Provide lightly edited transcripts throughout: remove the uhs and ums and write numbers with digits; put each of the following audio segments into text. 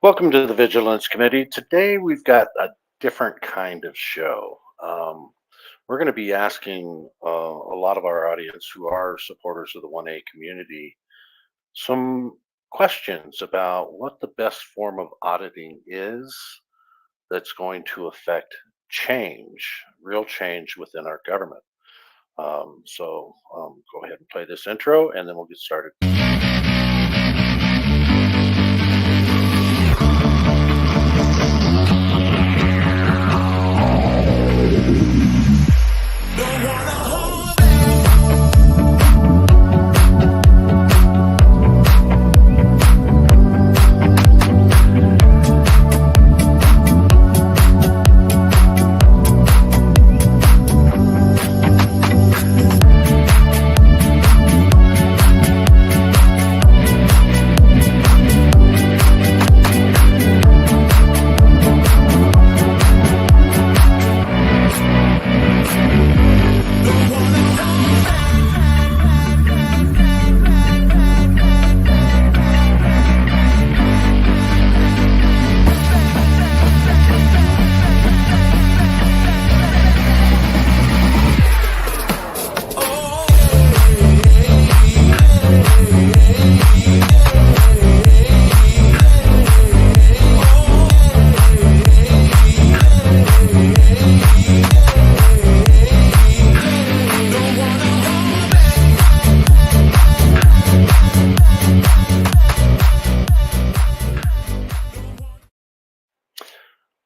Welcome to the Vigilance Committee. Today we've got a different kind of show. We're going to be asking a lot of our audience who are supporters of the 1A community some questions about what the best form of auditing is that's going to affect change, real change within our government. Go ahead and play this intro and then we'll get started.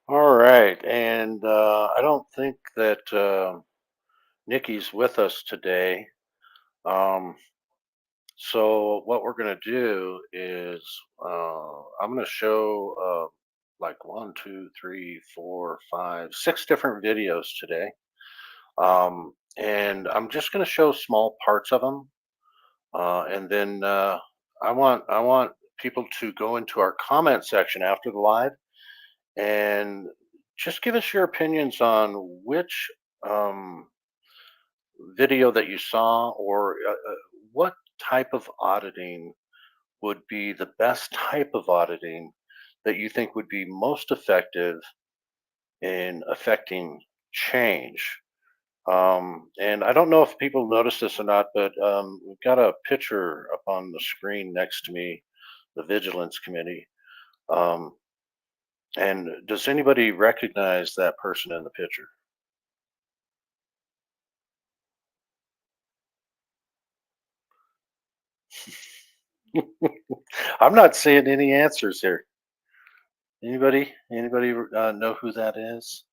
All right, and I don't think that Nikki's with us today. Um, so what we're going to do is I'm going to show like one, two, three, four, five, six different videos today, and I'm just going to show small parts of them, and then I want people to go into our comment section after the live and just give us your opinions on which um, video that you saw or what type of auditing would be the best type of auditing that you think would be most effective in affecting change. And I don't know if people noticed this or not, but we've got a picture up on the screen next to me, the Vigilance Committee. Um, and does anybody recognize that person in the picture? I'm not seeing any answers here. Anybody know who that is?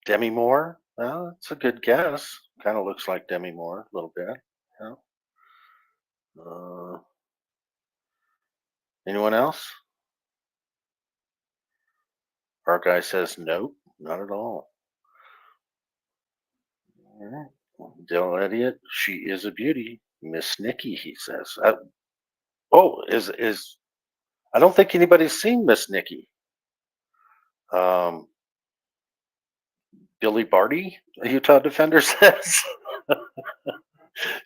Demi Moore? Well, that's a good guess. Kind of looks like Demi Moore a little bit. Yeah. Uh, Anyone else? Our guy says nope, not at all. All right. Well, Dale Elliott, she is a beauty. Miss Nikki, he says. Oh, is I don't think anybody's seen Miss Nikki. Um, Billy Barty, a Utah Defender says.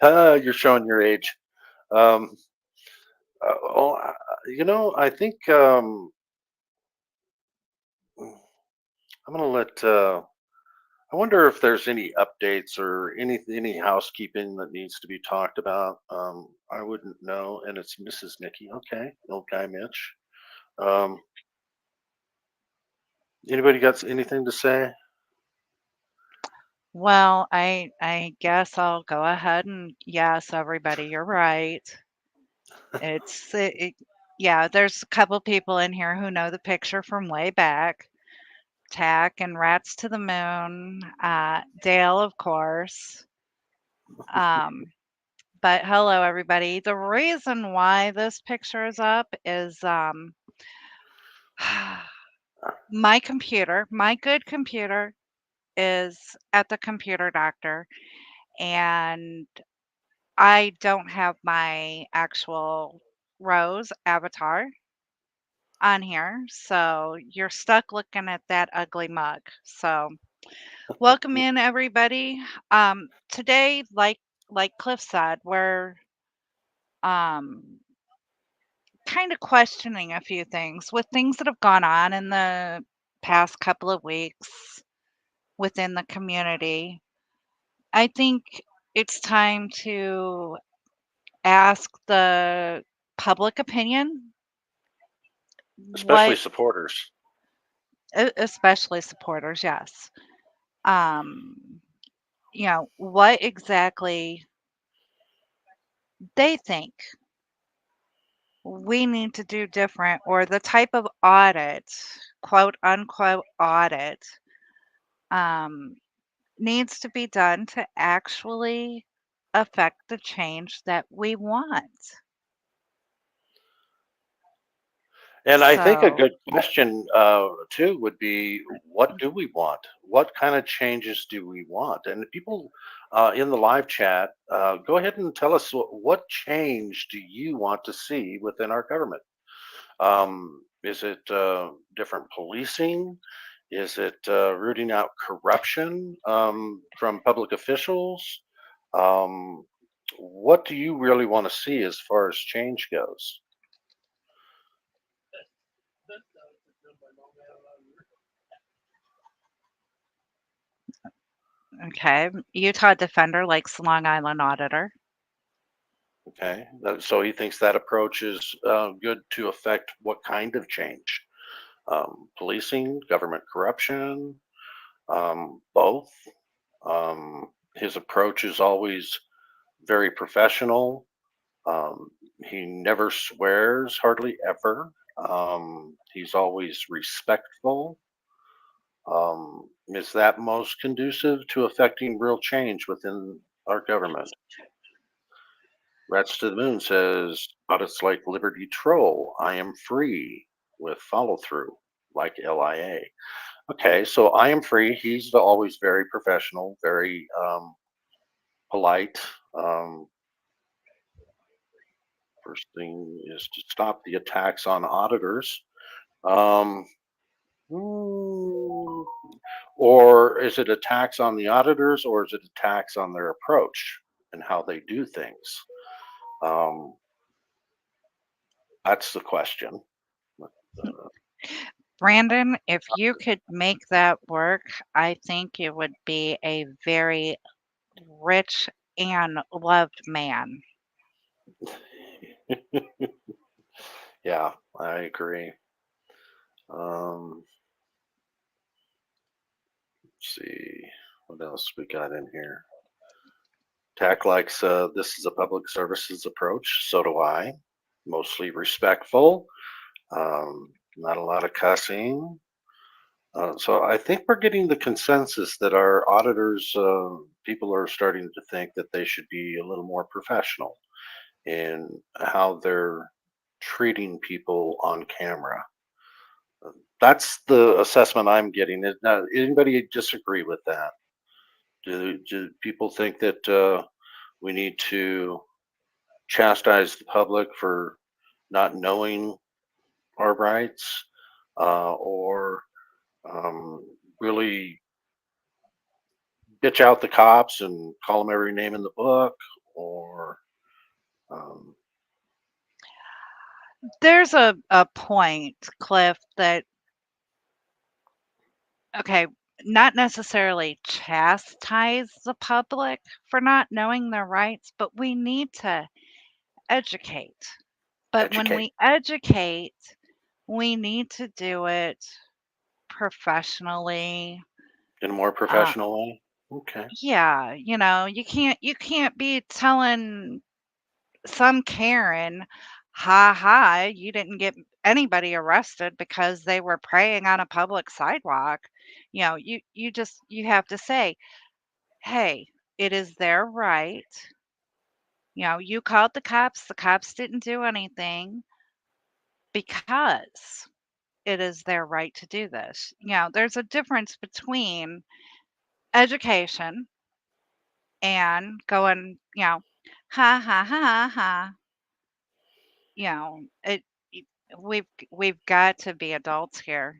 You're showing your age. Um, I think I'm going to let. I wonder if there's any updates or any housekeeping that needs to be talked about. I wouldn't know, and it's Mrs. Nikki. Okay, old guy Mitch. Um, Anybody got anything to say? Well, I guess I'll go ahead and yes, everybody, you're right. Yeah, there's a couple people in here who know the picture from way back. Tack and Rats to the Moon, Dale, of course. Um, but hello, everybody. The reason why this picture is up is my good computer is at the computer doctor, and I don't have my actual Rose avatar on here, so you're stuck looking at that ugly mug. So, welcome in everybody. Today, like Cliff said, we're um kind of questioning a few things with things that have gone on in the past couple of weeks within the community. I think it's time to ask the public opinion Especially what, supporters. especially supporters, yes. Um, what exactly they think we need to do different, or the type of audit, quote unquote audit, um, needs to be done to actually affect the change that we want. And I think a So, good question too would be, what do we want? What kind of changes do we want? And people in the live chat, go ahead and tell us what change do you want to see within our government? Is it different policing? Is it rooting out corruption from public officials? Um, what do you really want to see as far as change goes? okay, Utah Defender likes Long Island Auditor. Okay, so he thinks that approach is good to affect what kind of change? Policing, government corruption, both. His approach is always very professional. Um, he never swears, hardly ever. He's always respectful. Is that most conducive to affecting real change within our government? Rats to the Moon says, audits like Liberty Troll, I am free with follow through, like LIA. Okay, so I am free. He's always very professional, very polite. Um, First thing is to stop the attacks on auditors. Um, mm, or is it attacks on the auditors, or is it attacks on their approach and how they do things? Um, that's the question. Uh, Brandon, if you could make that work, I think it would be a very rich and loved man. yeah, I agree. Um, let's see what else we got in here. Tack likes this is a public services approach. So do I. Mostly respectful. Not a lot of cussing. So I think we're getting the consensus that our auditors, people are starting to think that they should be a little more professional in how they're treating people on camera. That's the assessment I'm getting. Now, anybody disagree with that? Do people think that we need to chastise the public for not knowing our rights, or really bitch out the cops and call them every name in the book, or um, There's a point, Cliff, that, okay, not necessarily chastise the public for not knowing their rights, but we need to educate. But when educate we educate, we need to do it professionally. in a more Uh, professional way. Okay, yeah, you can't be telling some Karen, "Ha ha, you didn't get anybody arrested because they were praying on a public sidewalk." You have to say, "Hey, it is their right. You called the cops didn't do anything because it is their right to do this." There's a difference between education and going, "Ha ha ha ha." It we've got to be adults here.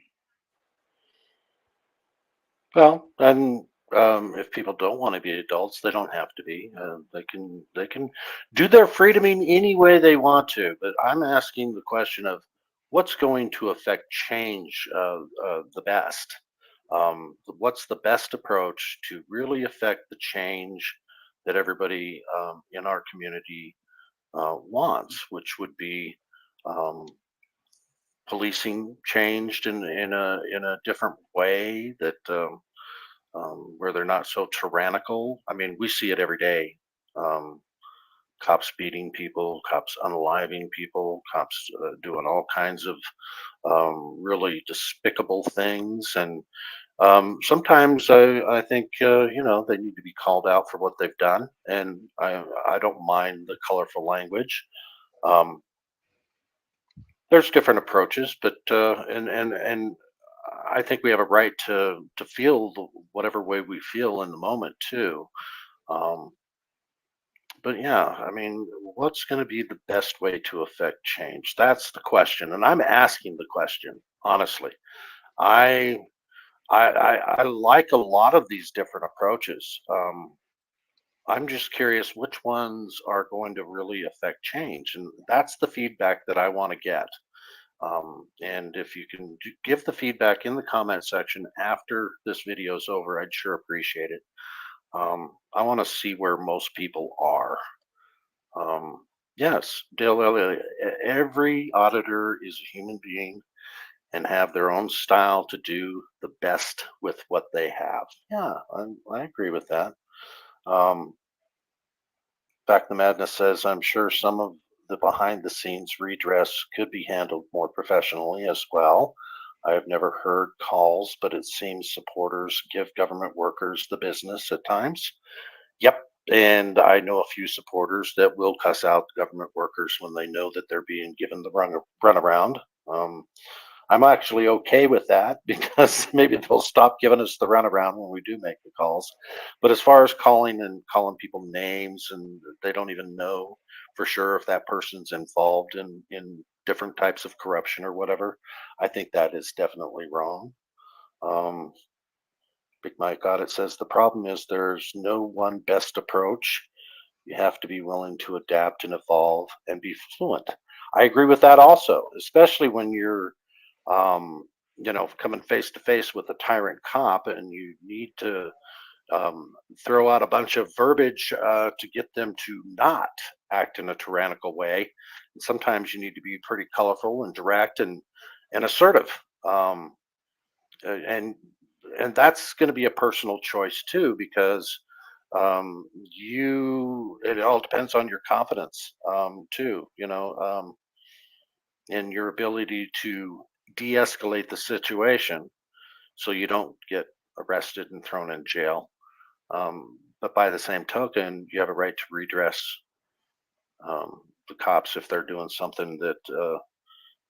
well, and If people don't want to be adults, they don't have to be. They can do their freedom in any way they want to. But I'm asking the question of what's going to affect change the best. What's the best approach to really affect the change that everybody in our community wants, which would be um, policing changed in a different way that where they're not so tyrannical. I mean, we see it every day. Um, Cops beating people, cops unaliving people, cops doing all kinds of really despicable things. And sometimes I think they need to be called out for what they've done. And I don't mind the colorful language. Um, there's different approaches, but and I think we have a right to feel whatever way we feel in the moment too. Um, but yeah, I mean, what's going to be the best way to affect change? That's the question, and I'm asking the question honestly. I I like a lot of these different approaches. I'm just curious which ones are going to really affect change, and that's the feedback that I want to get. And if you can give the feedback in the comment section after this video is over, I'd sure appreciate it. I want to see where most people are. Yes, Dale Elliott, every auditor is a human being and have their own style to do the best with what they have. Yeah, I agree with that. Back the Madness says, I'm sure some of the behind the scenes redress could be handled more professionally as well. I have never heard calls, but it seems supporters give government workers the business at times. Yep. And I know a few supporters that will cuss out government workers when they know that they're being given the runaround. I'm actually okay with that because maybe they'll stop giving us the runaround when we do make the calls. But as far as calling and calling people names and they don't even know for sure if that person's involved in different types of corruption or whatever, I think that is definitely wrong. Um, Big Mike got it says the problem is there's no one best approach. You have to be willing to adapt and evolve and be fluent. I agree with that also, especially when you're coming face to face with a tyrant cop and you need to throw out a bunch of verbiage to get them to not act in a tyrannical way. And sometimes you need to be pretty colorful and direct and assertive. Um, and and that's going to be a personal choice too, because you it all depends on your confidence too. And your ability to de-escalate the situation so you don't get arrested and thrown in jail. But by the same token, you have a right to redress the cops if they're doing something that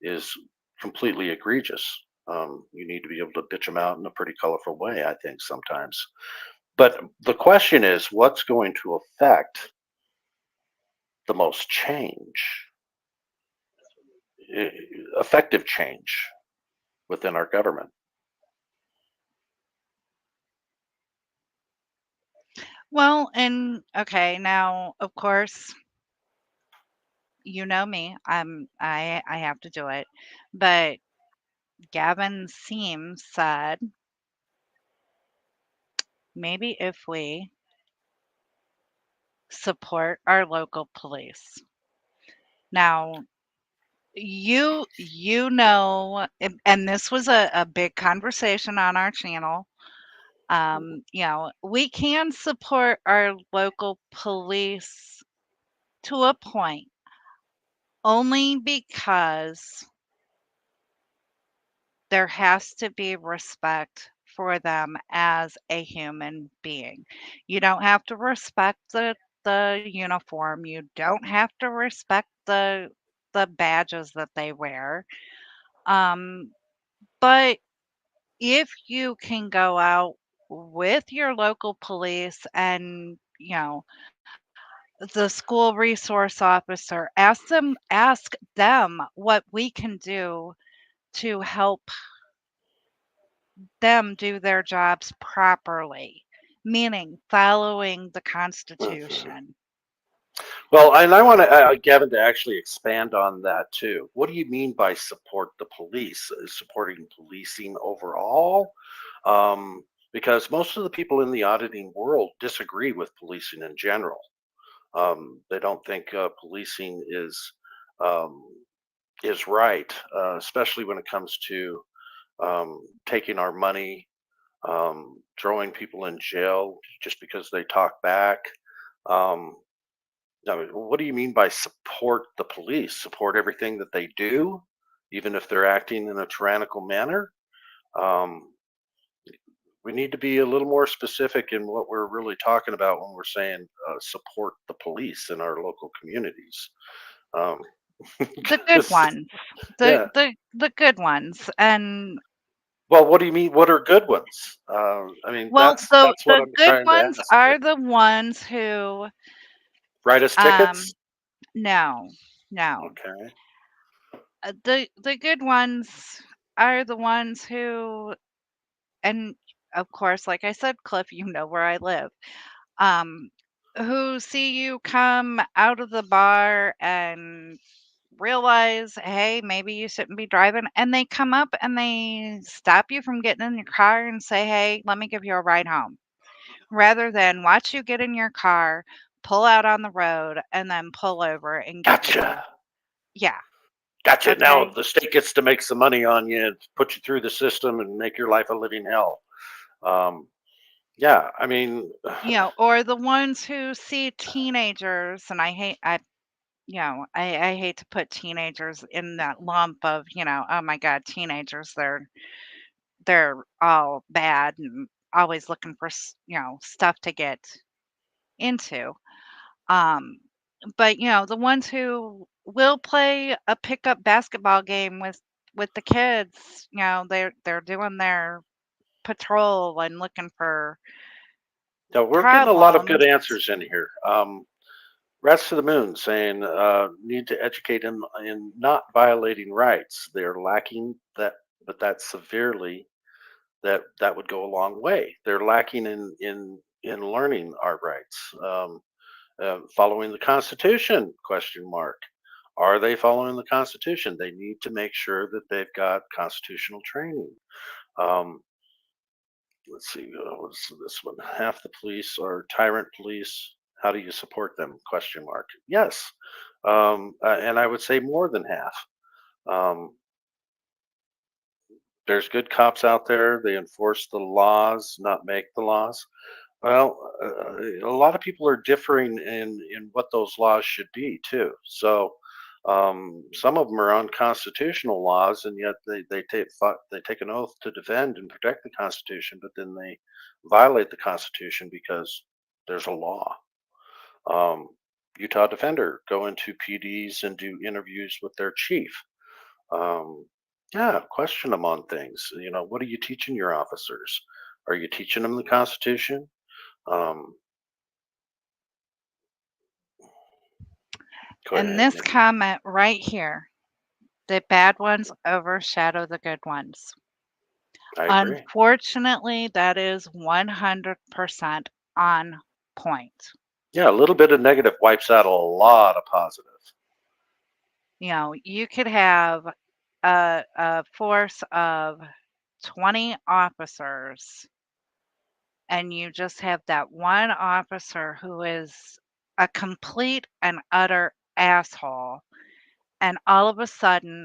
is completely egregious. You need to be able to bitch them out in a pretty colorful way, I think, sometimes. But the question is, what's going to affect the most change, effective change within our government? Well, and okay, now of course, you know me. I have to do it. But Gavin Seams said maybe if we support our local police. Now, you know, and this was a big conversation on our channel. We can support our local police to a point, only because there has to be respect for them as a human being. You don't have to respect the uniform. You don't have to respect the badges that they wear. Um, but if you can go out with your local police and the school resource officer, ask them what we can do to help them do their jobs properly. meaning following the Mhm. Constitution. Well, and I want to, Gavin, to actually expand on that too. What do you mean by support the police? Is supporting policing overall? Um, because most of the people in the auditing world disagree with policing in general. They don't think policing um, is right, especially when it comes to taking our money, throwing people in jail just because they talk back. Um, I mean, what do you mean by support the police? Support everything that they do, even if they're acting in a tyrannical manner? Um, we need to be a little more specific in what we're really talking about when we're saying support the police in our local communities. Um, The good 'Cause- ones. yeah. The good ones. And Well, what do you mean? What are good ones? I mean, well, that's what the I'm good trying to ones ask. are the ones who Write us um tickets. no, no. Okay. The good ones are the ones who, and of course, like I said, Cliff, you know where I live. Um who see you come out of the bar and realize, hey, maybe you shouldn't be driving, and they come up and they stop you from getting in your car and say, hey, let me give you a ride home, rather than watch you get in your car, pull out on the road, and then pull over and give Gotcha. you, yeah, Gotcha. Now okay, the state gets to make some money on you, and put you through the system, and make your life a living hell. Um, yeah, I mean, or the ones who see teenagers, and I hate to put teenagers in that lump of, oh my god, teenagers, they're all bad and always looking for stuff to get into. Um, but the ones who will play a pickup basketball game with the kids, they're doing their patrol and looking for yeah, we're getting a lot of good problems. answers in here. Rats to the Moon saying need to educate in not violating rights. They're lacking that, but that severely that would go a long way. They're lacking in learning our rights. Following the Constitution? Question mark. Are they following the Constitution? They need to make sure that they've got constitutional training. Um, let's see, what's this one? Half the police are tyrant police. How do you support them? Question mark. Yes, and I would say more than half. Um, there's good cops out there. They enforce the laws, not make the laws. Well, a lot of people are differing in what those laws should be too. So some of them are unconstitutional laws, and yet they take an oath to defend and protect the Constitution, but then they violate the Constitution because there's a law. Um, Utah Defender go into PDs and do interviews with their chief. Um, yeah, question them on things. You know, what are you teaching your officers? Are you teaching them the Constitution? Um, Go And ahead, this Nikki. comment right here, the bad ones overshadow the good ones. I agree. Unfortunately, that is 100% on point. Yeah, a little bit of negative wipes out a lot of positive. You could have a force of 20 officers, and you just have that one officer who is a complete and utter asshole. And all of a sudden,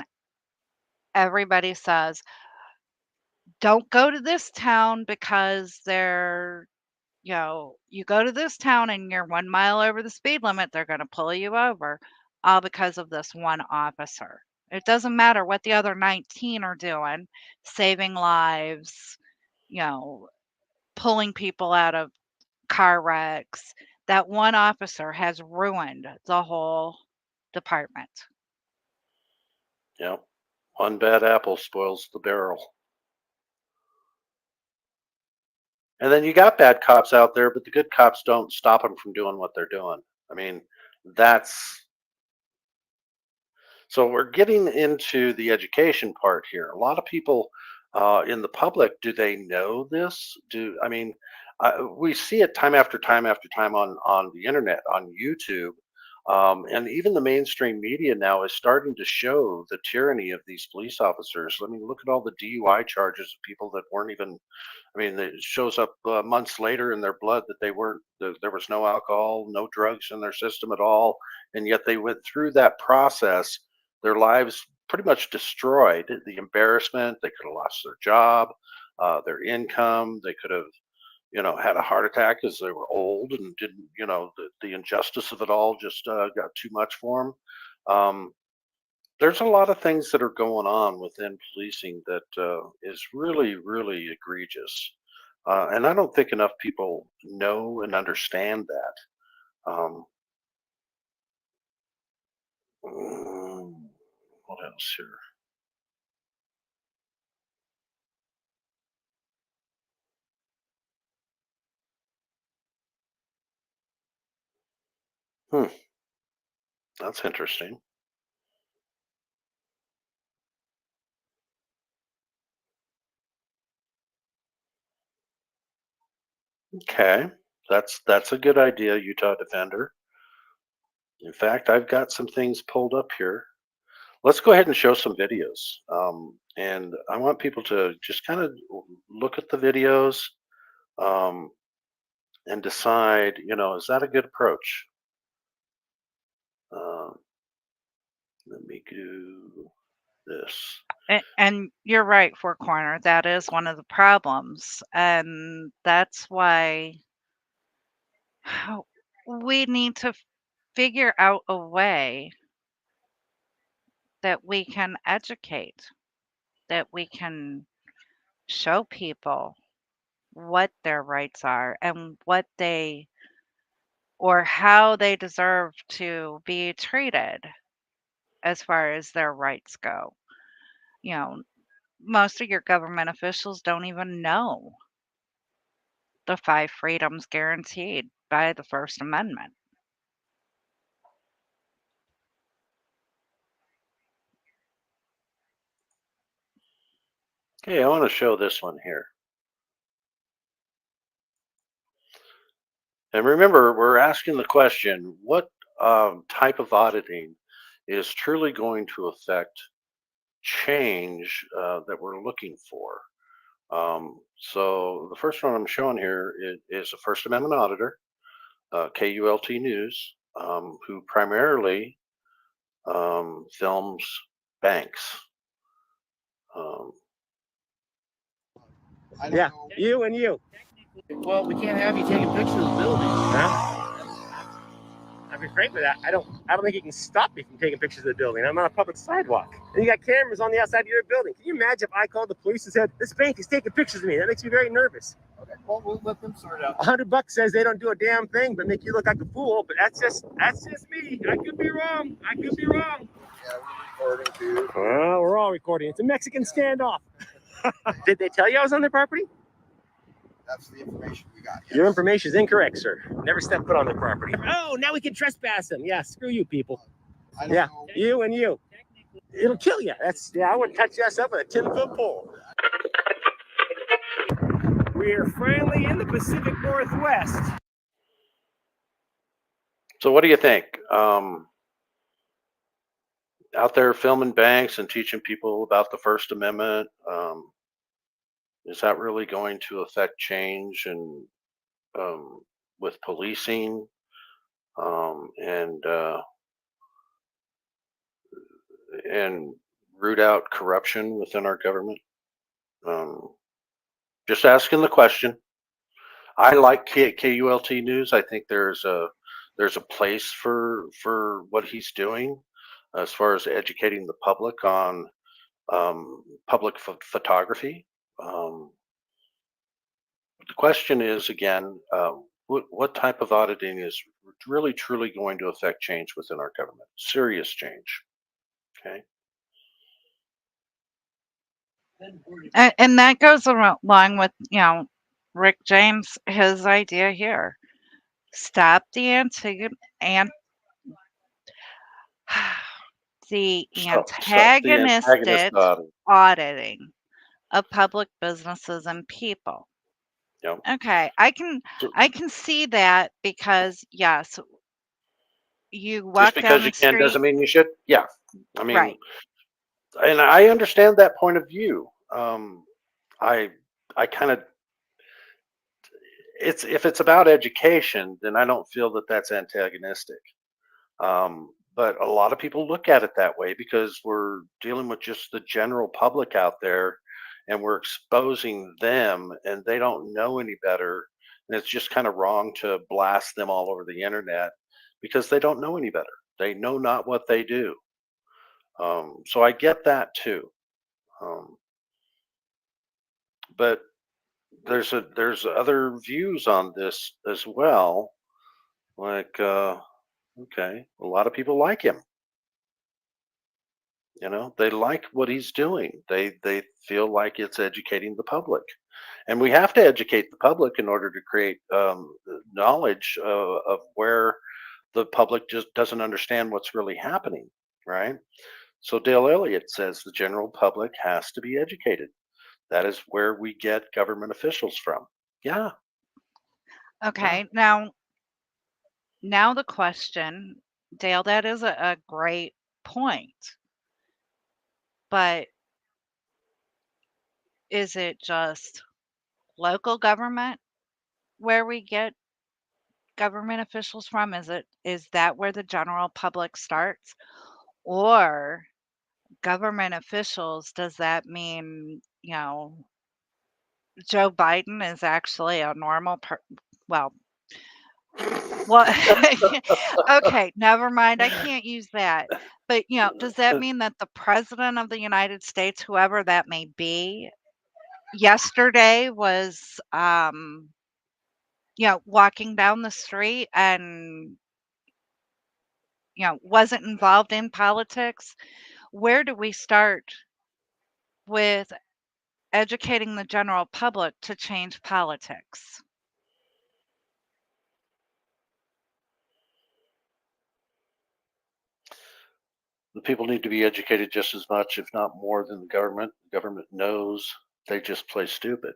everybody says, don't go to this town because you go to this town and you're 1 mile over the speed limit, they're going to pull you over, all because of this one officer. It doesn't matter what the other 19 are doing, saving lives, you know, pulling people out of car wrecks. That one officer has ruined the whole department. Yeah. One bad apple spoils the barrel. And then you got bad cops out there, but the good cops don't stop them from doing what they're doing. I mean, that's so we're getting into the education part here. A lot of people in the public, do they know this? I mean, we see it time after time after time on the internet, on YouTube, and even the mainstream media now is starting to show the tyranny of these police officers. I mean, look at all the DUI charges of people that weren't even. I mean, it shows up months later in their blood that they weren't. There was no alcohol, no drugs in their system at all, and yet they went through that process. Their lives pretty much destroyed. The embarrassment. They could have lost their job, their income. They could have, had a heart attack as they were old and didn't. The injustice of it all just got too much for them. There's a lot of things that are going on within policing that is really, really egregious. And I don't think enough people know and understand that. Mm, what else here? Hmm, that's interesting. Okay, that's a good idea, Utah Defender. In fact, I've got some things pulled up here. Let's go ahead and show some videos. And I want people to just kind of look at the videos um, and decide, is that a good approach? Um, let me do this. And you're right, Four Corner. That is one of the problems, and that's why we need to figure out a way that we can educate, that we can show people what their rights are and what they or how they deserve to be treated as far as their rights go. You know, most of your government officials don't even know the five freedoms guaranteed by the First Amendment. Okay, I want to show this one here. And remember, we're asking the question, what type of auditing is truly going to affect change that we're looking for? So the first one I'm showing here is a First Amendment auditor, KULT News, who primarily films banks. Um, Yeah, you and you. Well, we can't have you taking pictures of the building. Huh? I'd be great with that. I don't think you can stop me from taking pictures of the building. I'm on a public sidewalk. And you got cameras on the outside of your building. Can you imagine if I called the police and said, this bank is taking pictures of me? That makes me very nervous. Okay. Well, we'll let them sort it out. $100 says they don't do a damn thing but make you look like a fool. But that's just me. I could be wrong. Yeah, we're recording too. Well, we're all recording. It's a Mexican standoff. Did they tell you I was on their property? That's the information we got. Your information is incorrect, sir. Never step foot on their property. Oh, now we can trespass them. Yeah, screw you people. I don't Yeah, know. you and you. It'll kill you. I wouldn't touch your ass up with a 10-foot pole. We're finally in the Pacific Northwest. so what do you think? Out there filming banks and teaching people about the First Amendment, is that really going to affect change and with policing and root out corruption within our government? Um, just asking the question. I like KULT News. I think there's a place for what he's doing as far as educating the public on public photography. Um, the question is again, what type of auditing is really truly going to affect change within our government? Serious change. Okay. And that goes along with, Rick James, his idea here. Stop the the Stop the antagonist antagonistic audit. auditing. of public businesses and people. Yep. Okay, So I can see that because yes, you just walk down because you the can doesn't street, mean you should. Yeah. I mean, right? and I understand that point of view. I I kind of it's if it's about education, then I don't feel that that's antagonistic. But a lot of people look at it that way because we're dealing with just the general public out there, and we're exposing them, and they don't know any better. And it's just kind of wrong to blast them all over the internet because they don't know any better. They know not what they do. So I get that too. Um, but there's other views on this as well. Like, okay, a lot of people like him. You know, they like what he's doing. They feel like it's educating the public, and we have to educate the public in order to create knowledge of where the public just doesn't understand what's really happening, right? So Dale Elliott says the general public has to be educated. That is where we get government officials from. Yeah, yeah. Okay, now the question, Dale, that is a great point, but is it just local government where we get government officials from? Is that where the general public starts? Or government officials, does that mean, Joe Biden is actually a normal well, well, okay, never mind. I can't use that. But, does that mean that the president of the United States, whoever that may be, yesterday was, walking down the street and, wasn't involved in politics? Where do we start with educating the general public to change politics? The people need to be educated just as much, if not more, than the government. The government knows, they just play stupid.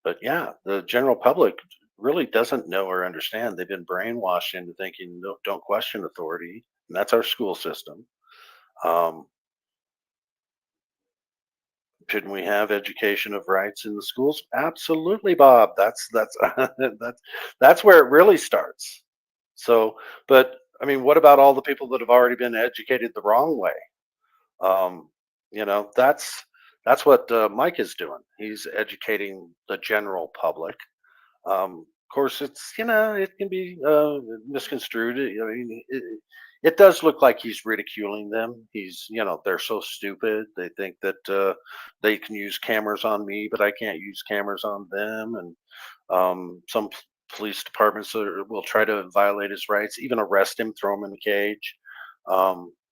But yeah, the general public really doesn't know or understand. They've been brainwashed into thinking, no, don't question authority, and that's our school system. Um, shouldn't we have education of rights in the schools? Absolutely, Bob. That's that's where it really starts. So, but I mean, what about all the people that have already been educated the wrong way? Um, you know, that's what Mike is doing. He's educating the general public. Of course, it's it can be misconstrued. I mean, it does look like he's ridiculing them. He's they're so stupid. They think that they can use cameras on me, but I can't use cameras on them. And some police departments will try to violate his rights, even arrest him, throw him in a cage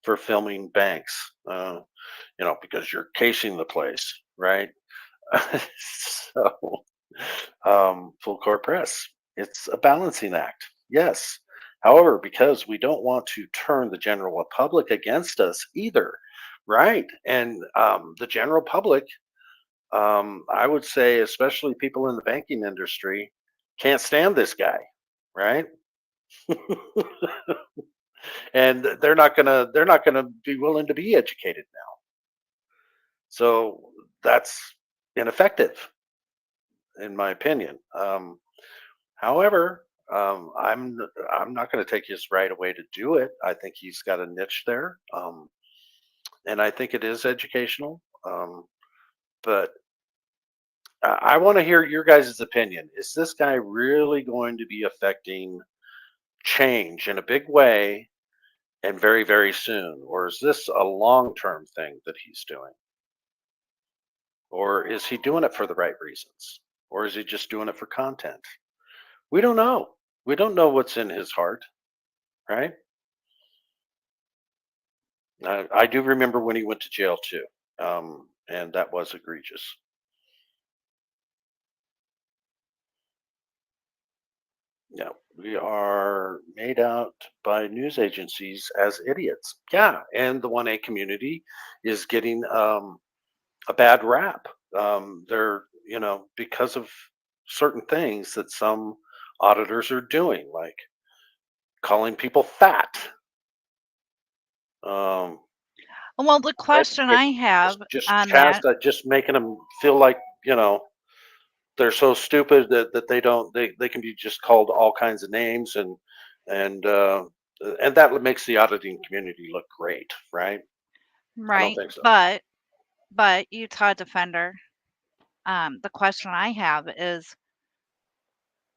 for filming banks. Because you're casing the place, right? So, full court press. It's a balancing act, yes. However, because we don't want to turn the general public against us either, right? And the general public, I would say, especially people in the banking industry, can't stand this guy, right? And they're not gonna be willing to be educated now. So that's ineffective, in my opinion. However, I'm not going to take his right away to do it. I think he's got a niche there, and I think it is educational. But I want to hear your guys' opinion. Is this guy really going to be affecting change in a big way and very, very soon, or is this a long-term thing that he's doing, or is he doing it for the right reasons, or is he just doing it for content? We don't know. We don't know what's in his heart, right? I do remember when he went to jail too, and that was egregious. Yeah, we are made out by news agencies as idiots. Yeah, and the 1A community is getting a bad rap. they're, because of certain things that some auditors are doing, like calling people fat. Um, Well, the question like, I have just on that, just making them feel like, they're so stupid that they don't, they can be just called all kinds of names, and uh, and that makes the auditing community look great, right? I don't right? think so. But Utah Defender, the question I have is,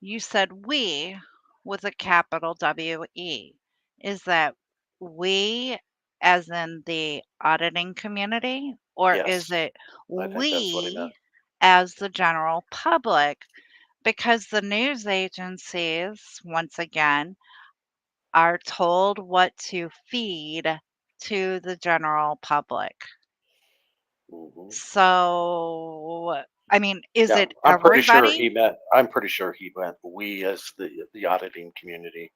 you said we with a capital W-E. Is that we as in the auditing community, or is Yes, it I think that's what he meant. we as the general public? Because the news agencies, once again, are told what to feed to the general public. Hmm. So, I mean, is Yeah, it everybody? I'm pretty sure he meant we as the auditing community.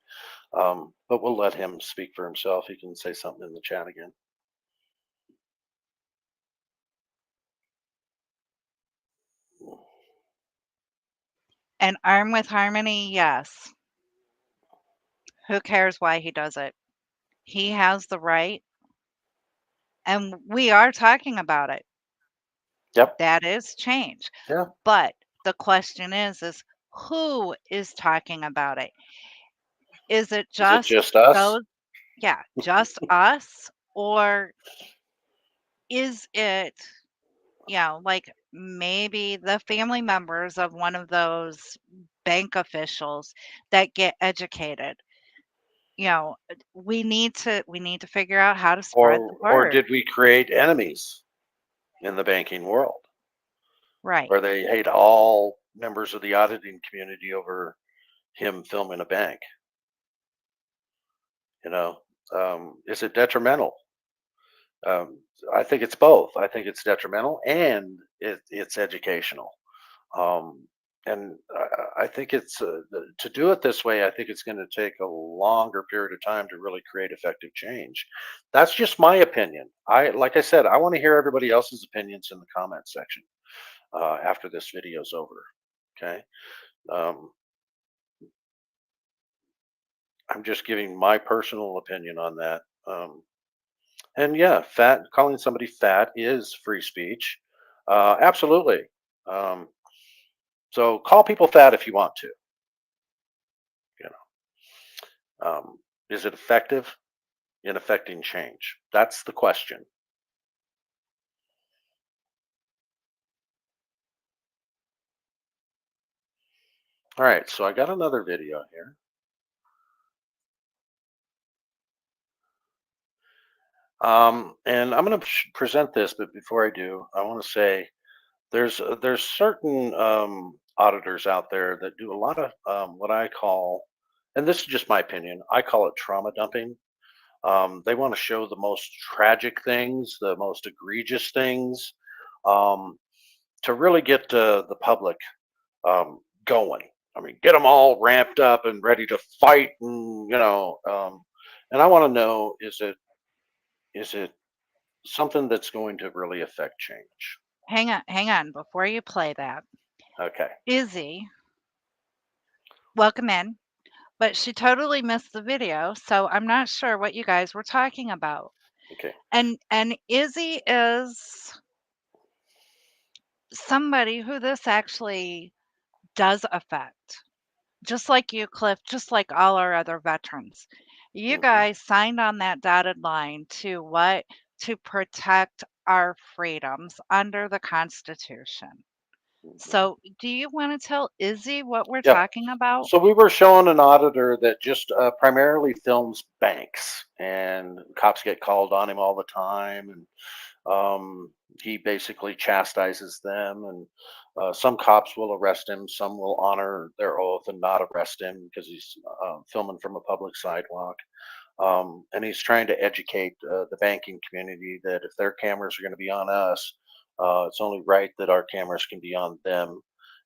But we'll let him speak for himself. He can say something in the chat again. And Arm with Harmony, yes. Who cares why he does it? He has the right, and we are talking about it. Yep. That is change. Yeah. But the question is who is talking about it? Is it Is it just just us? those, yeah, just us? Or is it, like maybe the family members of one of those bank officials that get educated? We need to figure out how to spread the Or word. did we create enemies in the banking world Right. where they hate all members of the auditing community over him filming a bank? You know, is it detrimental? Um, I think it's both. I think it's detrimental and it's educational. Um, and I think it's to do it this way. I think it's going to take a longer period of time to really create effective change. That's just my opinion. Like I said, I want to hear everybody else's opinions in the comment section after this video's over. Okay, um, I'm just giving my personal opinion on that. And yeah, calling somebody fat is free speech. Absolutely. Um, so call people fat if you want to. You know, is it effective in affecting change? That's the question. All right, so I got another video here. And I'm going to present this, but before I do, I want to say there's certain auditors out there that do a lot of what I call, and this is just my opinion, I call it trauma dumping. They want to show the most tragic things, the most egregious things, um, to really get the public going. I mean, get them all ramped up and ready to fight, and and I want to know, is it something that's going to really affect change? Hang on before you play that. Okay. Izzy, welcome in, but she totally missed the video, so I'm not sure what you guys were talking about. Okay. And Izzy is somebody who this actually does affect. Just like you, Cliff, just like all our other veterans. You Hmm. guys signed on that dotted line to what? To protect our freedoms under the Constitution. Hmm. So, do you want to tell Izzy what we're Yep. talking about? So we were showing an auditor that just primarily films banks, and cops get called on him all the time, and he basically chastises them. And some cops will arrest him, some will honor their oath and not arrest him because he's filming from a public sidewalk. And he's trying to educate the banking community that if their cameras are going to be on us, it's only right that our cameras can be on them.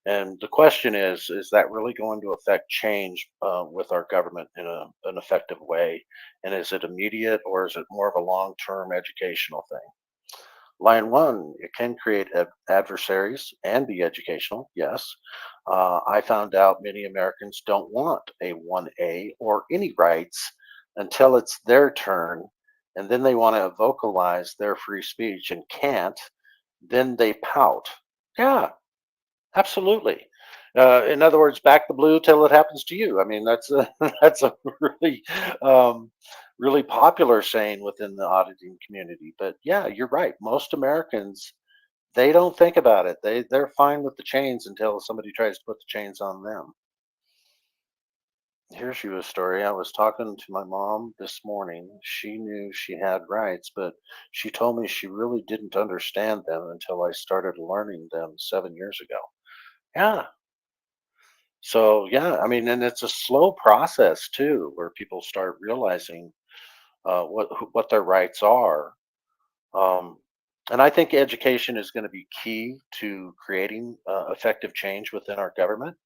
And the question is that really going to affect change with our government in an effective way? And is it immediate, or is it more of a long term educational thing? Line one, it can create adversaries and be educational. Yes. I found out many Americans don't want a 1A or any rights until it's their turn. And then they want to vocalize their free speech and can't. Then they pout. Yeah, absolutely. In other words, back the blue till it happens to you. I mean, that's a that's a really really popular saying within the auditing community. But yeah, you're right. Most Americans, they don't think about it. They're fine with the chains until somebody tries to put the chains on them. Here's you a story. I was talking to my mom this morning. She knew she had rights, but she told me she really didn't understand them until I started learning them 7 years ago. Yeah. So yeah, I mean, and it's a slow process too, where people start realizing what their rights are. Um, and I think education is going to be key to creating effective change within our government.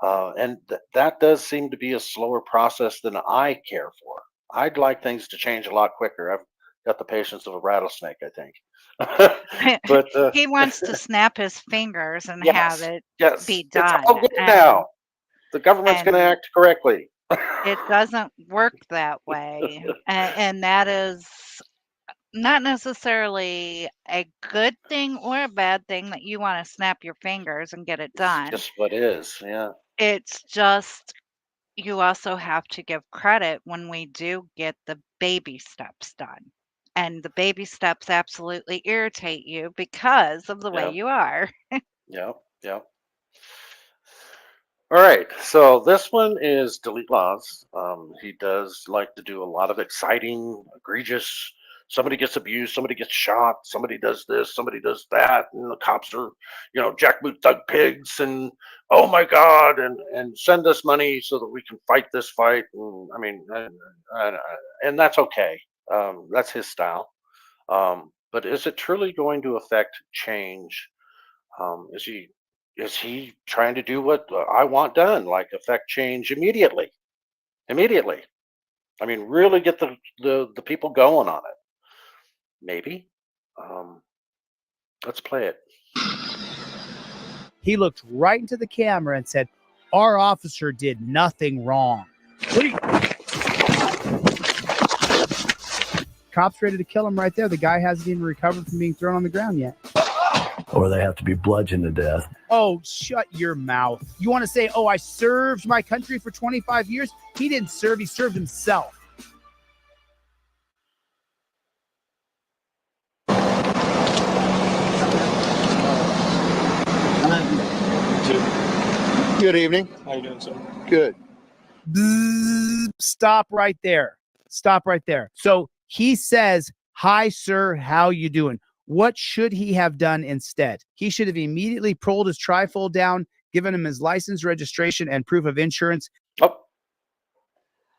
And that does seem to be a slower process than I care for. I'd like things to change a lot quicker. I've got the patience of a rattlesnake, I think. But He wants to snap his fingers and have yes, it yes, be it's done, all good now. The government's going to and act correctly. it doesn't work that way, and that is not necessarily a good thing or a bad thing that you wanna snap your fingers and get it It's done. just what is. Yeah. It's just you also have to give credit when we do get the baby steps done, and the baby steps absolutely irritate you because of the way Yeah. you are. Yeah. Yeah. All right, so this one is Delete Laws. He does like to do a lot of exciting, egregious. Somebody gets abused, somebody gets shot, somebody does this, somebody does that, and the cops are, jackboot thug pigs, and oh my God, and send us money so that we can fight this fight. And I mean, and that's okay. That's his style. But is it truly going to affect change? Is he trying to do what I want done, like affect change immediately? Immediately. I mean, really get the people going on it. Maybe. Um, let's play it. He looked right into the camera and said, "Our officer did nothing wrong." What are you? Cops ready to kill him right there. The guy hasn't even recovered from being thrown on the ground yet. Or they have to be bludgeoned to death. Oh, shut your mouth. You want to say, "Oh, I served my country for 25 years"? He didn't serve, he served himself. Good evening. How you doing, sir? Good. Bzzz, stop right there. Stop right there. So he says, "Hi, sir. How you doing?" What should he have done instead? He should have immediately pulled his trifold down, given him his license, registration, and proof of insurance. Oh,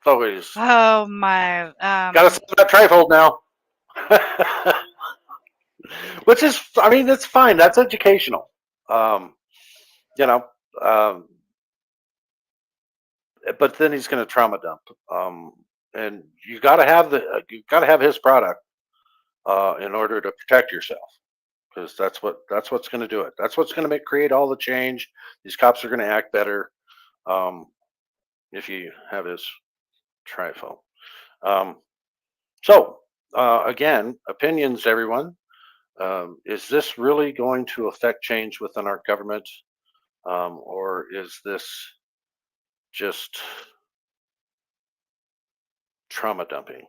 always Oh my, got to send that trifold now. Which is, I mean, it's fine. That's educational. You know, um, but then he's going to trauma dump. And you got to have his product in order to protect yourself, because that's what's going to do it. That's what's going to create all the change. These cops are going to act better if you have his trifold. So again, opinions, everyone. Is this really going to affect change within our government, or is this just trauma dumping?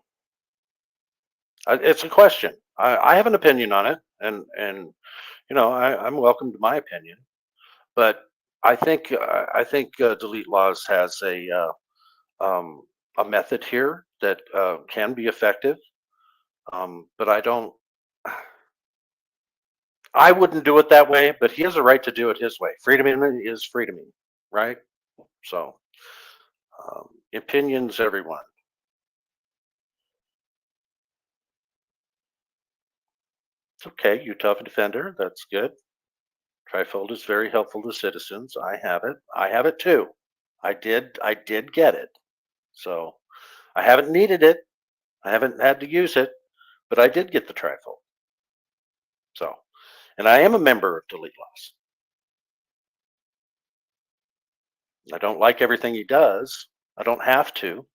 It's a question. I have an opinion on it, and I'm welcome to my opinion. But I think Delete Laws has a method here that can be effective. But I wouldn't do it that way. But he has a right to do it his way. Freedom is freedom, right? So opinions, everyone. Okay, Utah Defender, that's good. Trifold is very helpful to citizens. I have it. I have it too. I did get it. So I haven't needed it. I haven't had to use it, but I did get the trifold. So, and I am a member of Delete Laws. I don't like everything he does. I don't have to.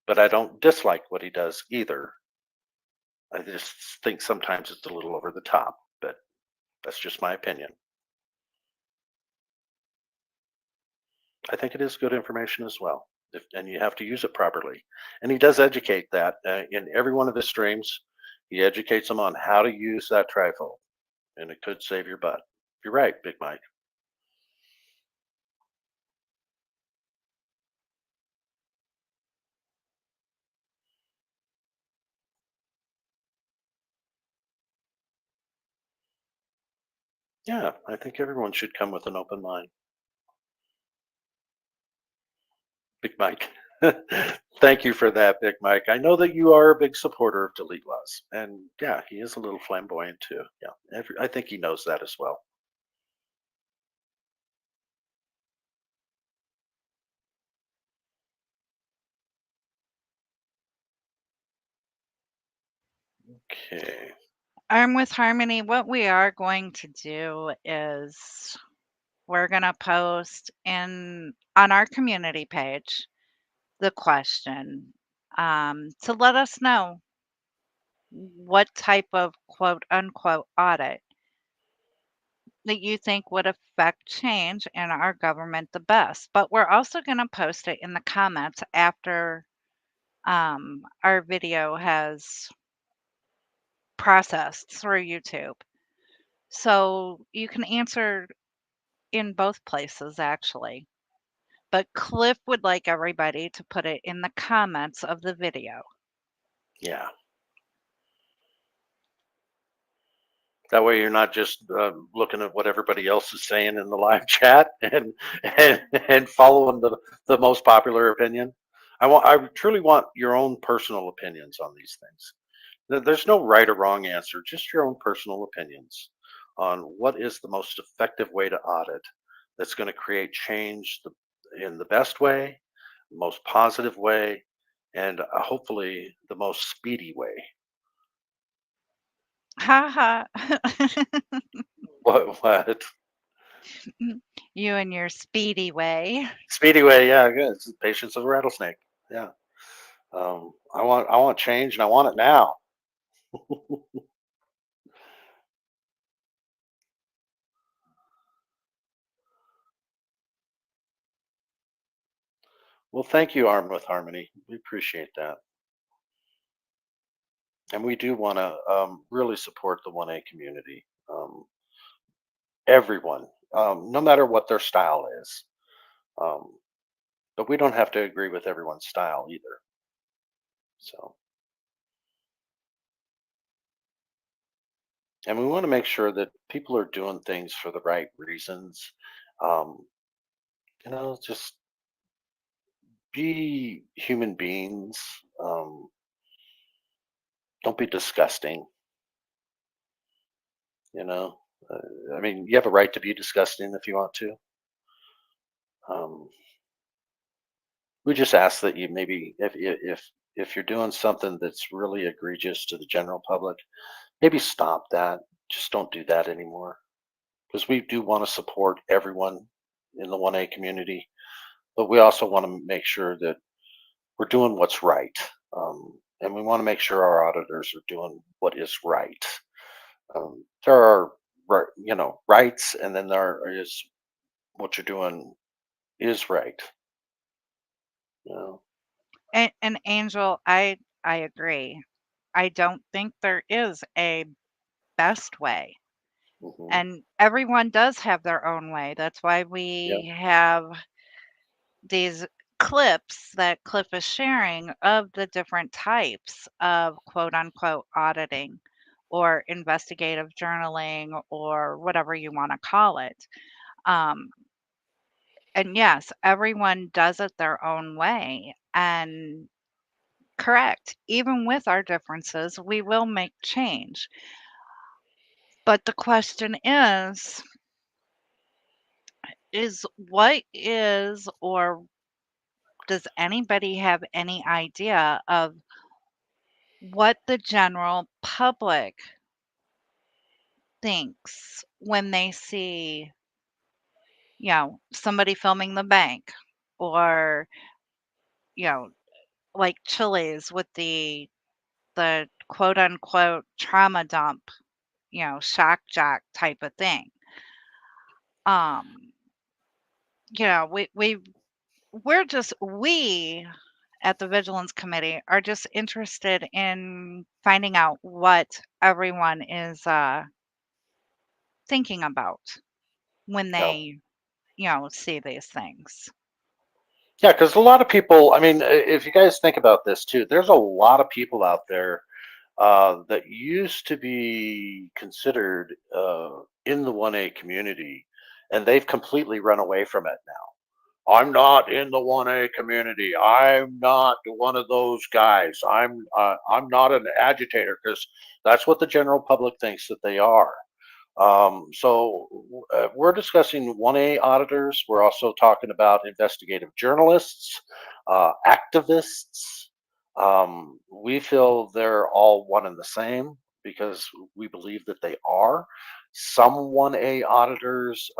But I don't dislike what he does either. I just think sometimes it's a little over the top, but that's just my opinion. I think it is good information as well, and you have to use it properly. And he does educate that in every one of his streams. He educates them on how to use that trifold, and it could save your butt. You're right, Big Mike. Yeah, I think everyone should come with an open mind. Big Mike. Thank you for that, Big Mike. I know that you are a big supporter of Delete Laws, and yeah, he is a little flamboyant too. Yeah, I think he knows that as well. Okay. Arm with Harmony, what we are going to do is we're going to post on our community page the question to let us know what type of quote unquote audit that you think would affect change in our government the best. But we're also going to post it in the comments after our video has processed through YouTube. So you can answer in both places, actually. But Cliff would like everybody to put it in the comments of the video. Yeah. That way you're not just looking at what everybody else is saying in the live chat and following the most popular opinion. I truly want your own personal opinions on these things. There's no right or wrong answer, just your own personal opinions on what is the most effective way to audit that's going to create change in the best way, most positive way, and hopefully the most speedy way. Ha ha. What? You and your speedy way. Speedy way, yeah, good. It's the patience of a rattlesnake. Yeah. I want change and I want it now. Well, thank you, Arm with Harmony. We appreciate that. And we do want to really support the 1A community. Everyone, no matter what their style is. Um, but we don't have to agree with everyone's style either. So, and we want to make sure that people are doing things for the right reasons. Um, just be human beings. Don't be disgusting. You know, I mean, you have a right to be disgusting if you want to. We just ask that you maybe, if you're doing something that's really egregious to the general public, maybe stop that. Just don't do that anymore, because we do want to support everyone in the 1A community, but we also want to make sure that we're doing what's right, and we want to make sure our auditors are doing what is right. There are rights, and then there is what you're doing is right. You know. And Angel, I agree. I don't think there is a best way. Mhm. And everyone does have their own way. That's why we have these clips that Cliff is sharing of the different types of quote unquote auditing or investigative journaling or whatever you want to call it. And yes, everyone does it their own way. And correct, even with our differences, we will make change. But the question is what is, or does anybody have any idea of what the general public thinks when they see, somebody filming the bank or, you know, like Chili's with the quote unquote trauma dump, shock jock type of thing. Um, we at the Vigilance Committee are just interested in finding out what everyone is thinking about when Yeah. they, see these things. Yeah, because a lot of people, I mean, if you guys think about this too, there's a lot of people out there that used to be considered in the 1A community, and they've completely run away from it now. I'm not in the 1A community. I'm not one of those guys. I'm not an agitator because that's what the general public thinks that they are. We're discussing 1A auditors. We're also talking about investigative journalists, activists. We feel they're all one and the same because we believe that they are. Some 1A auditors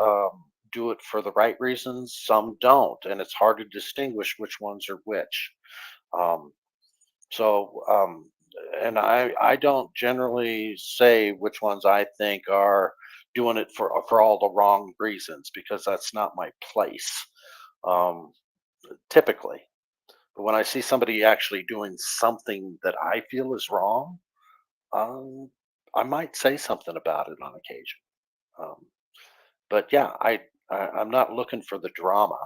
do it for the right reasons, some don't, and it's hard to distinguish which ones are which. Um, so, and I don't generally say which ones I think are doing it for all the wrong reasons because that's not my place. Um, typically, but when I see somebody actually doing something that I feel is wrong, um, I might say something about it on occasion. Um, but yeah, I'm not looking for the drama.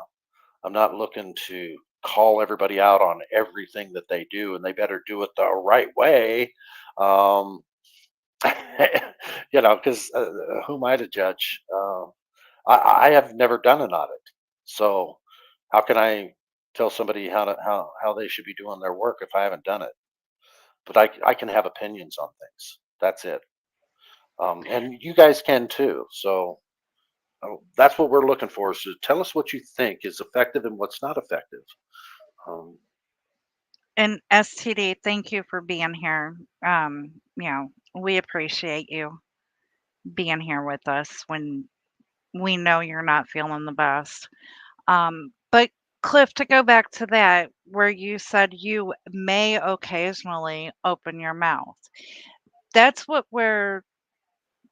I'm not looking to call everybody out on everything that they do, and they better do it the right way. Um, because who am I to judge? I have never done an audit, so how can I tell somebody how they should be doing their work if I haven't done it? But I can have opinions on things. That's it, and you guys can too. So that's what we're looking for. So tell us what you think is effective and what's not effective. Um, And STD, thank you for being here. We appreciate you being here with us when we know you're not feeling the best. But Cliff, to go back to that, where you said you may occasionally open your mouth, that's what we're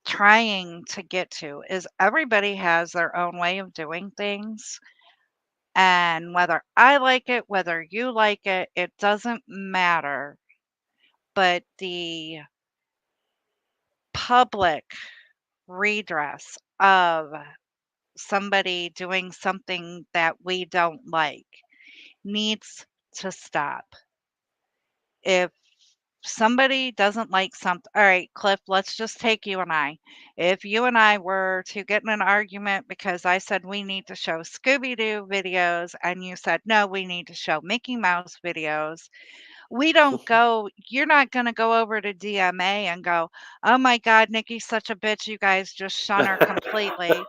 trying to get to is everybody has their own way of doing things. And whether I like it, whether you like it, it doesn't matter. But the public redress of somebody doing something that we don't like needs to stop. If somebody doesn't like something, all right, Cliff, let's just take you and I. If you and I were to get in an argument because I said we need to show Scooby Doo videos and you said no, we need to show Mickey Mouse videos, we don't go, you're not going to go over to DMA and go, oh my God, Nikki's such a bitch. You guys just shun her completely.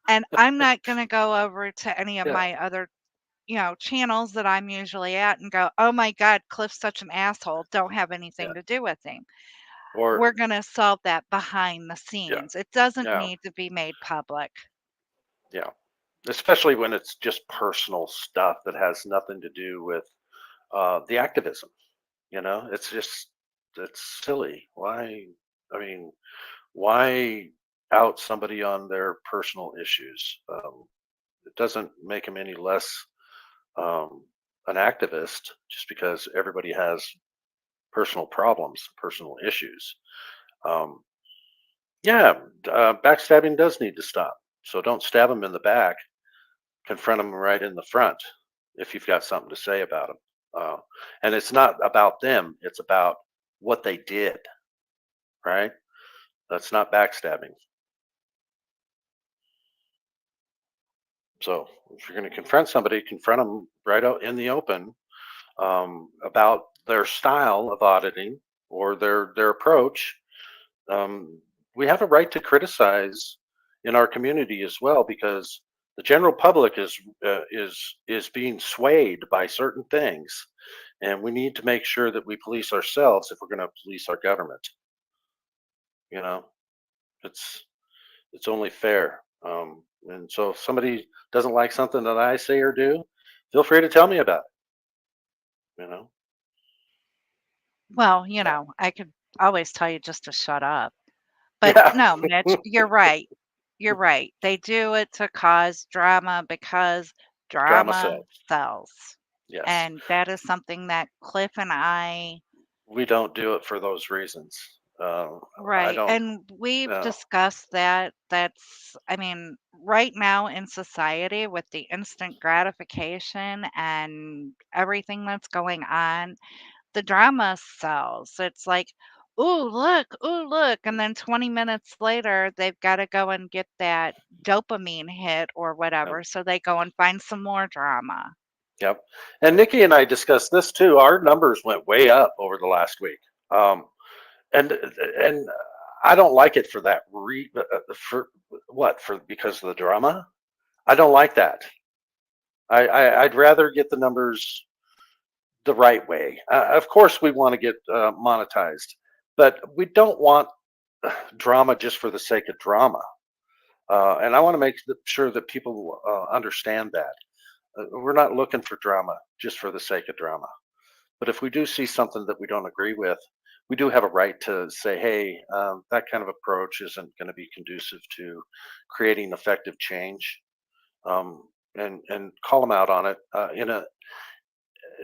And I'm not going to go over to any of yeah, my other channels that I'm usually at and go, "Oh my God, Cliff's such an asshole. Don't have yeah, anything to do with him." or We're gonna solve that behind the yeah, scenes. It doesn't yeah, need to be made public. yeah. Especially when it's just personal stuff that has nothing to do with the activism. It's silly. Why? I mean, why out somebody on their personal issues? It doesn't make them any less um, an activist just because everybody has personal problems, personal issues. Um, yeah, backstabbing does need to stop. So don't stab them in the back. Confront them right in the front if you've got something to say about them. And it's not about them; it's about what they did. Right? That's not backstabbing. So if you're going to confront somebody, confront them right out in the open about their style of auditing or their approach. Um, we have a right to criticize in our community as well because the general public is being swayed by certain things, and we need to make sure that we police ourselves if we're going to police our government. You know, it's only fair. And so if somebody doesn't like something that I say or do, feel free to tell me about it. You know, Well, yeah, I could always tell you just to shut up. But yeah. no, Mitch, you're right. You're right. They do it to cause drama because Drama drama sells. sells. Yes, And that is something that Cliff and I, we don't do it for those reasons. I right. don't. And we've No. discussed that. I mean, right now in society with the instant gratification and everything that's going on, the drama sells. It's like, ooh, look. And then 20 minutes later, they've got to go and get that dopamine hit or Yep. whatever. So they go and find some more drama. Yep. And Nikki and I discussed this too. Our numbers went way up over the last week. Um, and I don't like it for that for what? For because of the drama? I don't like that. I'd rather get the numbers the right way. Of course, we want to get monetized, but we don't want drama just for the sake of drama. And I want to make sure that people understand that. We're not looking for drama just for the sake of drama. But if we do see something that we don't agree with, we do have a right to say, hey, that kind of approach isn't going to be conducive to creating effective change, and call them out on it in a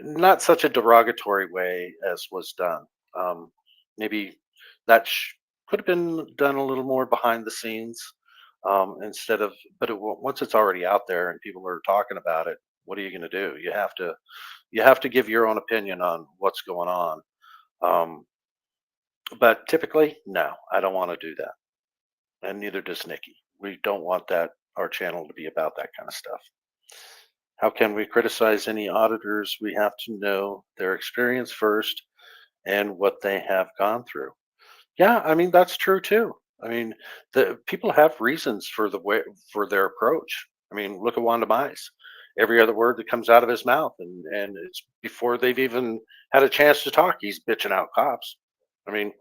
not such a derogatory way as was done. Maybe that could have been done a little more behind the scenes, instead of. But once it's already out there and people are talking about it, what are you going to do? You have to give your own opinion on what's going on. Um, but typically, no, I don't want to do that, and neither does Nikki. We don't want that our channel to be about that kind of stuff. How can we criticize any auditors? We have to know their experience first and what they have gone through. Yeah, I mean that's true too. I mean, the people have reasons for the way for their approach. I mean, look at Wanda Mize. Every other word that comes out of his mouth, and it's before they've even had a chance to talk, he's bitching out cops. I mean,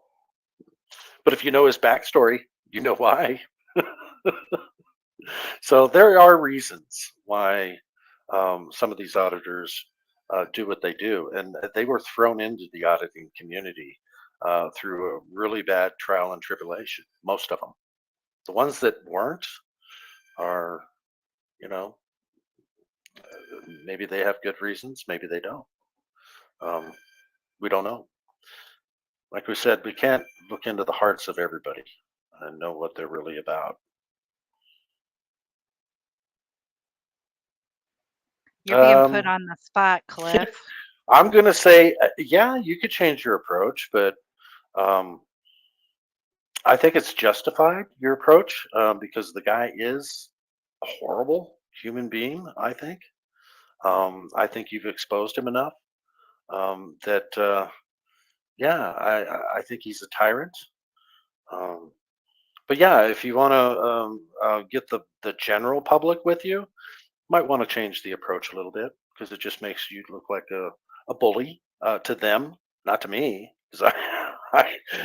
but if you know his backstory, you know why. So there are reasons why some of these auditors do what they do, and they were thrown into the auditing community through a really bad trial and tribulation. Most of them. The ones that weren't are, you know, maybe they have good reasons, maybe they don't. Um, we don't know. Like we said, we can't look into the hearts of everybody and know what they're really about. You're being put Um, on the spot, Cliff. I'm going to say, yeah, you could change your approach, but um, I think it's justified, your approach, because the guy is a horrible human being, I think. I think you've exposed him enough that, yeah, I think he's a tyrant. Um, but yeah, if you want to get the general public with you, might want to change the approach a little bit because it just makes you look like a bully to them, not to me. 'Cause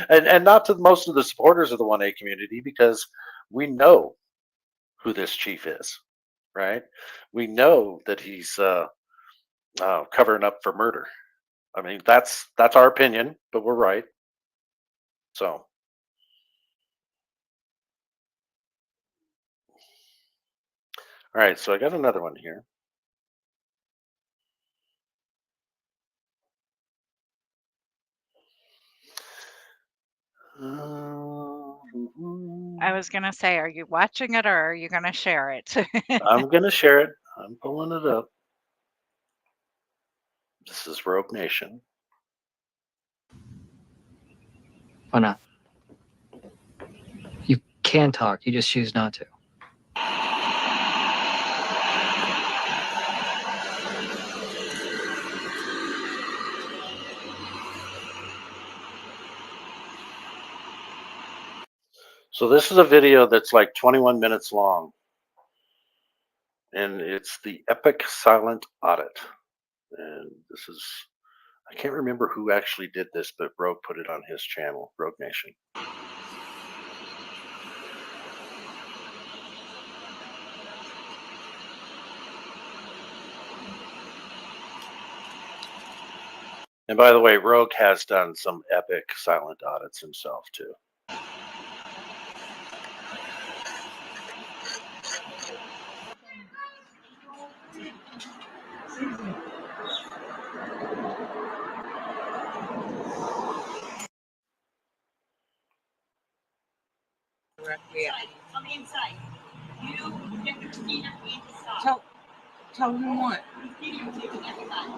and not to most of the supporters of the 1A community because we know who this chief is, right? We know that he's covering up for murder. I mean, that's our opinion, but we're right. So, all right. So I got another one here. I was going to say, are you watching it or are you going to share it? I'm gonna share it. I'm pulling it up. This is Rogue Nation. Why not? You can talk, you just choose not to. So this is a video that's like 21 minutes long, and it's the Epic Silent Audit. And this is, I can't remember who actually did this, but Rogue put it on his channel, Rogue Nation. And by the way, Rogue has done some epic silent audits himself too. On the inside. You get the key at the inside. Tell him what? Videotaping everybody.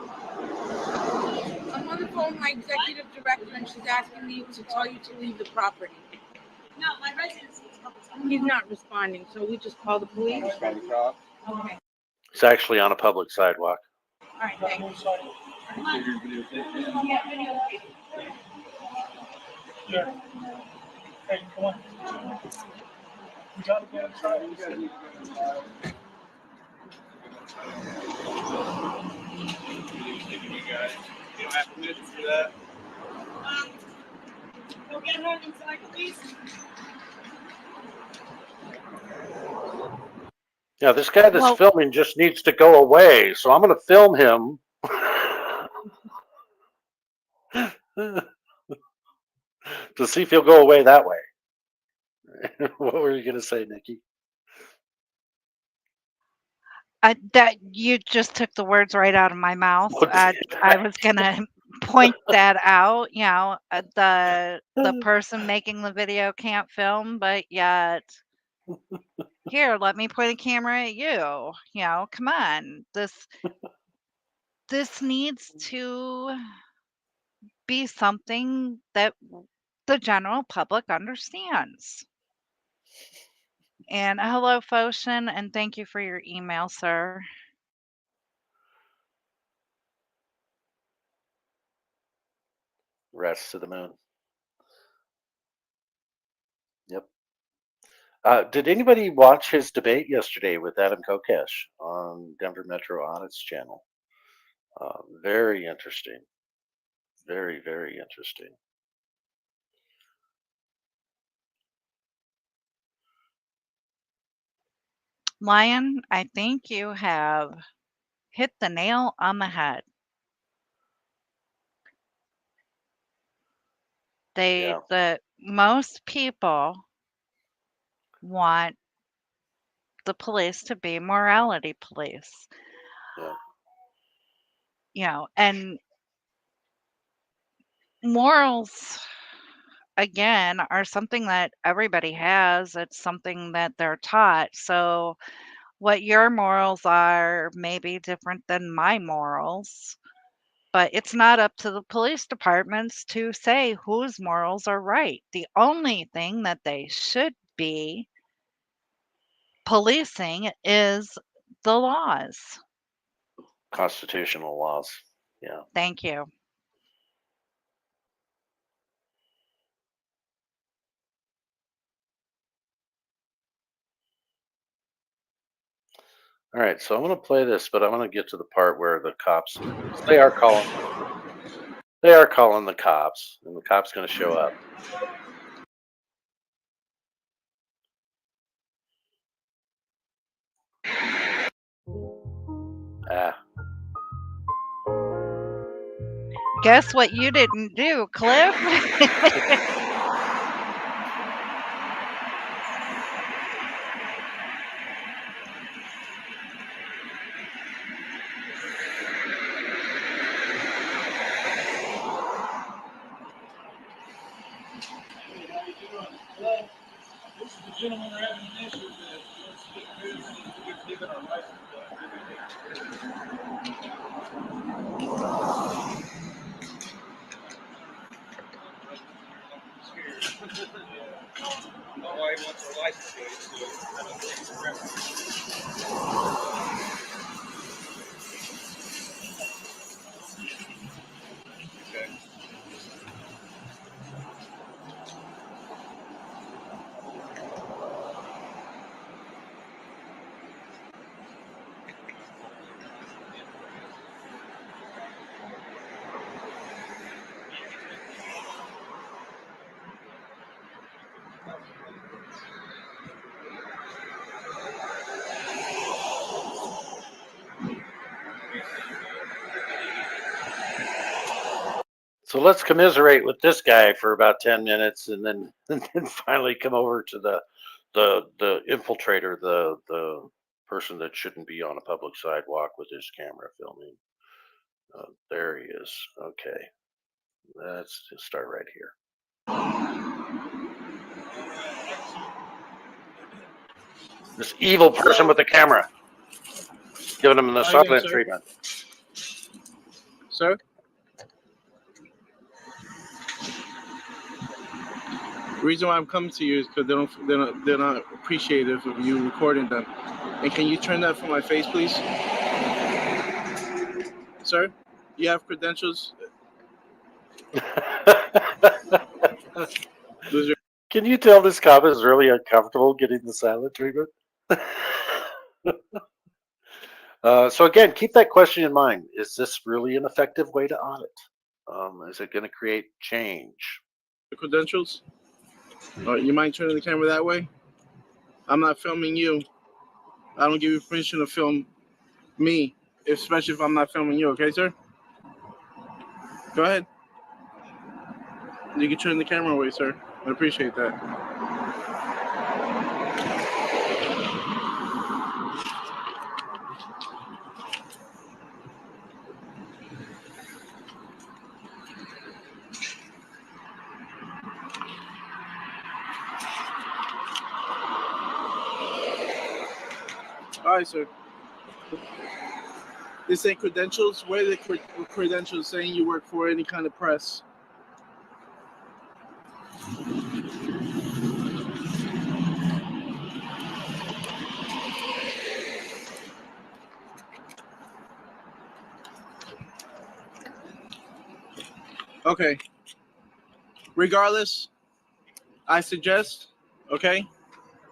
I'm on the phone with my executive director and she's asking me to tell you to leave the property. No, my residence is public. He's not responding, so we just call the police. Okay. It's actually on a public sidewalk. All right, thanks. Come on. Yeah, videotape. Yeah. Hey, come on. We gotta get inside. We gotta get inside. You guys, you don't have permission for that. Go get her inside, please. Yeah, this guy that's Well- filming just needs to go away. So I'm going to film him. To see if he'll go away that way. What were you going to say, Nikki? That you just took the words right out of my mouth. What did I was gonna point that out. You know, the person making the video can't film, but yet here, let me point a camera at you. You know, come on. This needs to be something that the general public understands. And hello, Foshin, and thank you for your email, sir. Rest to the moon. Yep. Did anybody watch his debate yesterday with Adam Kokesh on Denver Metro Audit's channel? Very interesting. Very, very interesting. Lion, I think you have hit the nail on the head. Yeah. The most people want the police to be morality police. Yeah. You know, and morals again are something that everybody has. It's something that they're taught. So what your morals are may be different than my morals. But it's not up to the police departments to say whose morals are right. The only thing that they should be policing is the laws. Constitutional laws. Yeah. Thank you. All right, so I'm going to play this, but I want to get to the part where the cops, they are calling the cops, and the cops going to show up. Guess what you didn't do, Cliff? This is the gentleman we're having an issue with. Let's get news and we've given our license My wife wants her license plate, so I don't think it's correct. Okay. So let's commiserate with this guy for about 10 minutes and then and then finally come over to the infiltrator, the person that shouldn't be on a public sidewalk with his camera filming. There he is. Okay. Let's just start right here. This evil person with the camera. Giving him the silent treatment. Sir? The reason why I'm coming to you is because they're not appreciative of you recording them. And can you turn that from my face, please? Sir, you have credentials? Those are- Can you tell this cop is really uncomfortable getting the silent treatment? So again, keep that question in mind. Is this really an effective way to audit? Is it going to create change? credentials? You mind turning the camera that way? I'm not filming you. I don't give you permission to film me, especially if I'm not filming you, okay, sir? Go ahead. You can turn the camera away, sir. I appreciate that. All right, sir. This ain't credentials. Where are the credentials saying you work for any kind of press? Okay. Regardless, I suggest, okay,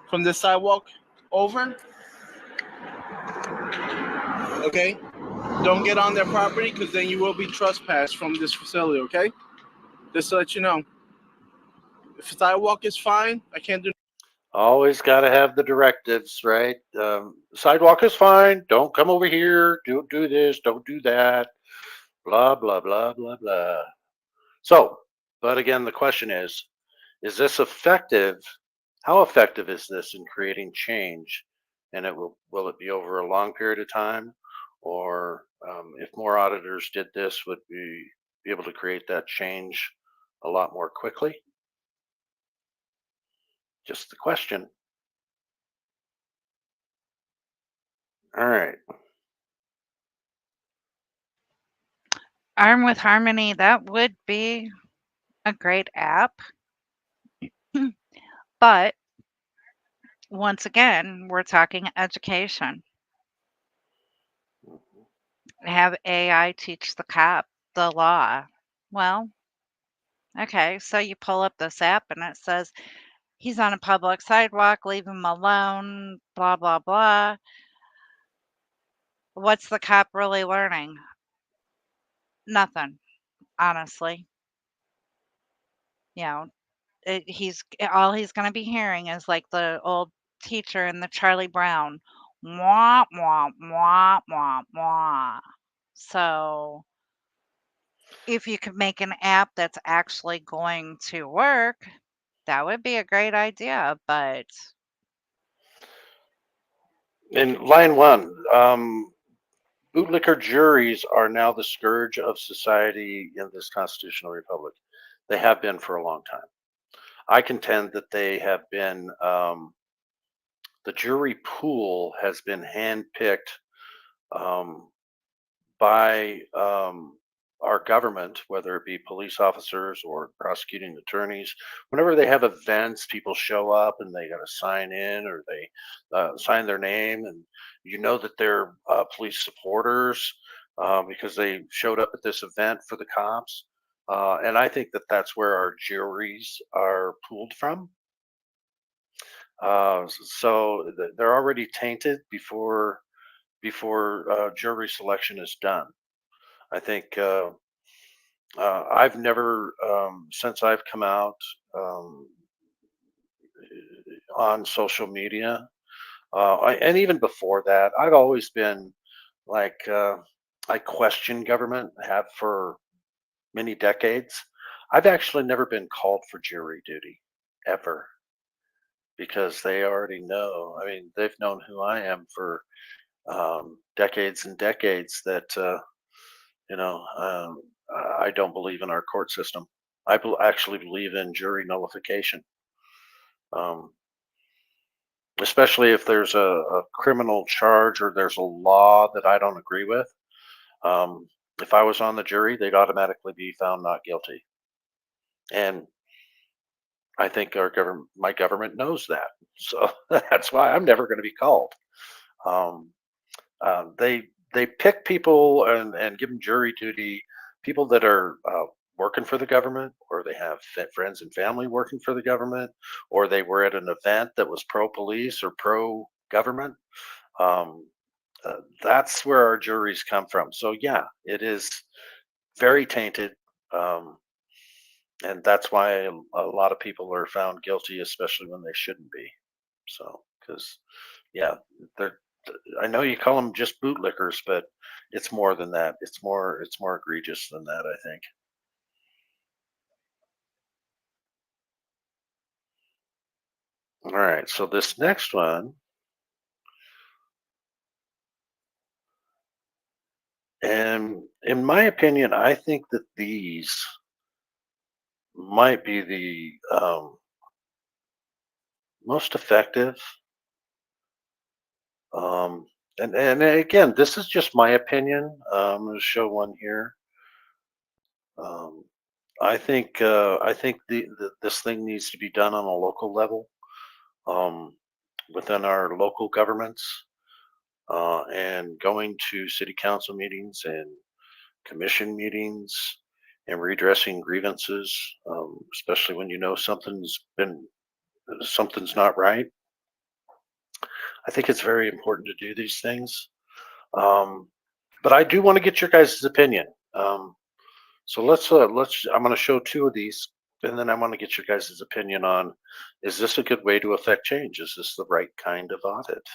from the sidewalk over, okay, don't get on their property because then you will be trespassed from this facility, okay? Just to let you know. If the sidewalk is fine, I can't do. Always got to have the directives, right? Sidewalk is fine. Don't come over here. Don't do this. Don't do that. Blah, blah, blah, blah, blah. So, but again, the question is this effective? How effective is this in creating change? And will it be over a long period of time? Or if more auditors did this, would we be able to create that change a lot more quickly? Just the question. All right. Arm with Harmony, that would be a great app. But once again, we're talking education. Have AI teach the cop the law. Well, okay, so you pull up this app and it says he's on a public sidewalk, leave him alone, blah, blah, blah. What's the cop really learning? Nothing, honestly. You know, all he's going to be hearing is like the old teacher in the Charlie Brown, wah, wah, wah, wah, wah. So if you could make an app that's actually going to work, that would be a great idea. But In line one, bootlicker juries are now the scourge of society in this constitutional republic. They have been for a long time. I contend that they have been, the jury pool has been handpicked by our government, whether it be police officers or prosecuting attorneys. Whenever they have events, people show up and they got to sign in or they sign their name, and you know that they're police supporters because they showed up at this event for the cops. And I think that that's where our juries are pulled from. So they're already tainted before jury selection is done. I think I've never, since I've come out on social media, and even before that, I've always been like, I question government, have for many decades. I've actually never been called for jury duty ever because they already know. I mean, they've known who I am for decades and decades that, you know, I don't believe in our court system. Actually believe in jury nullification, um, especially if there's a criminal charge or there's a law that I don't agree with. If I was on the jury, they'd automatically be found not guilty. And I think my government knows that. So that's why I'm never going to be called. Um, they pick people and give them jury duty, people that are working for the government, or they have friends and family working for the government, or they were at an event that was pro police or pro government. Um, that's where our juries come from. So yeah, it is very tainted. Um, and that's why a lot of people are found guilty, especially when they shouldn't be. So, because yeah, they're. I know you call them just bootlickers, but it's more than that. It's more egregious than that, I think. All right, so this next one, and in my opinion, I think that these might be the most effective. And again, this is just my opinion. I'm going to show one here. I think this thing needs to be done on a local level, within our local governments, and going to city council meetings and commission meetings and redressing grievances, especially when you know something's not right. I think it's very important to do these things. But I do want to get your guys' opinion. So let's I'm going to show two of these, and then I want to get your guys' opinion on: is this a good way to affect change? Is this the right kind of audit?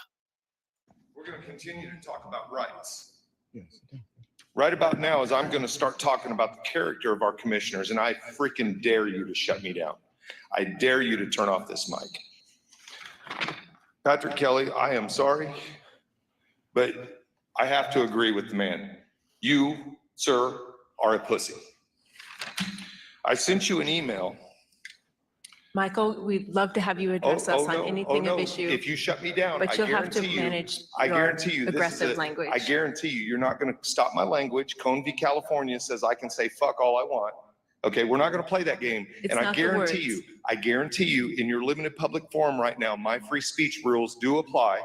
We're going to continue to talk about rights. Yes. Right about now, as I'm going to start talking about the character of our commissioners, and I freaking dare you to shut me down. I dare you to turn off this mic. Patrick Kelly, I am sorry, but I have to agree with the man. You, sir, are a pussy. I sent you an email. Michael, we'd love to have you address us on anything of issue. If you shut me down, but you'll have to manage your aggressive language. I guarantee you, you're not going to stop my language. Cone v. California says I can say fuck all I want. Okay, we're not going to play that game. And I guarantee you, in your limited public forum right now, my free speech rules do apply.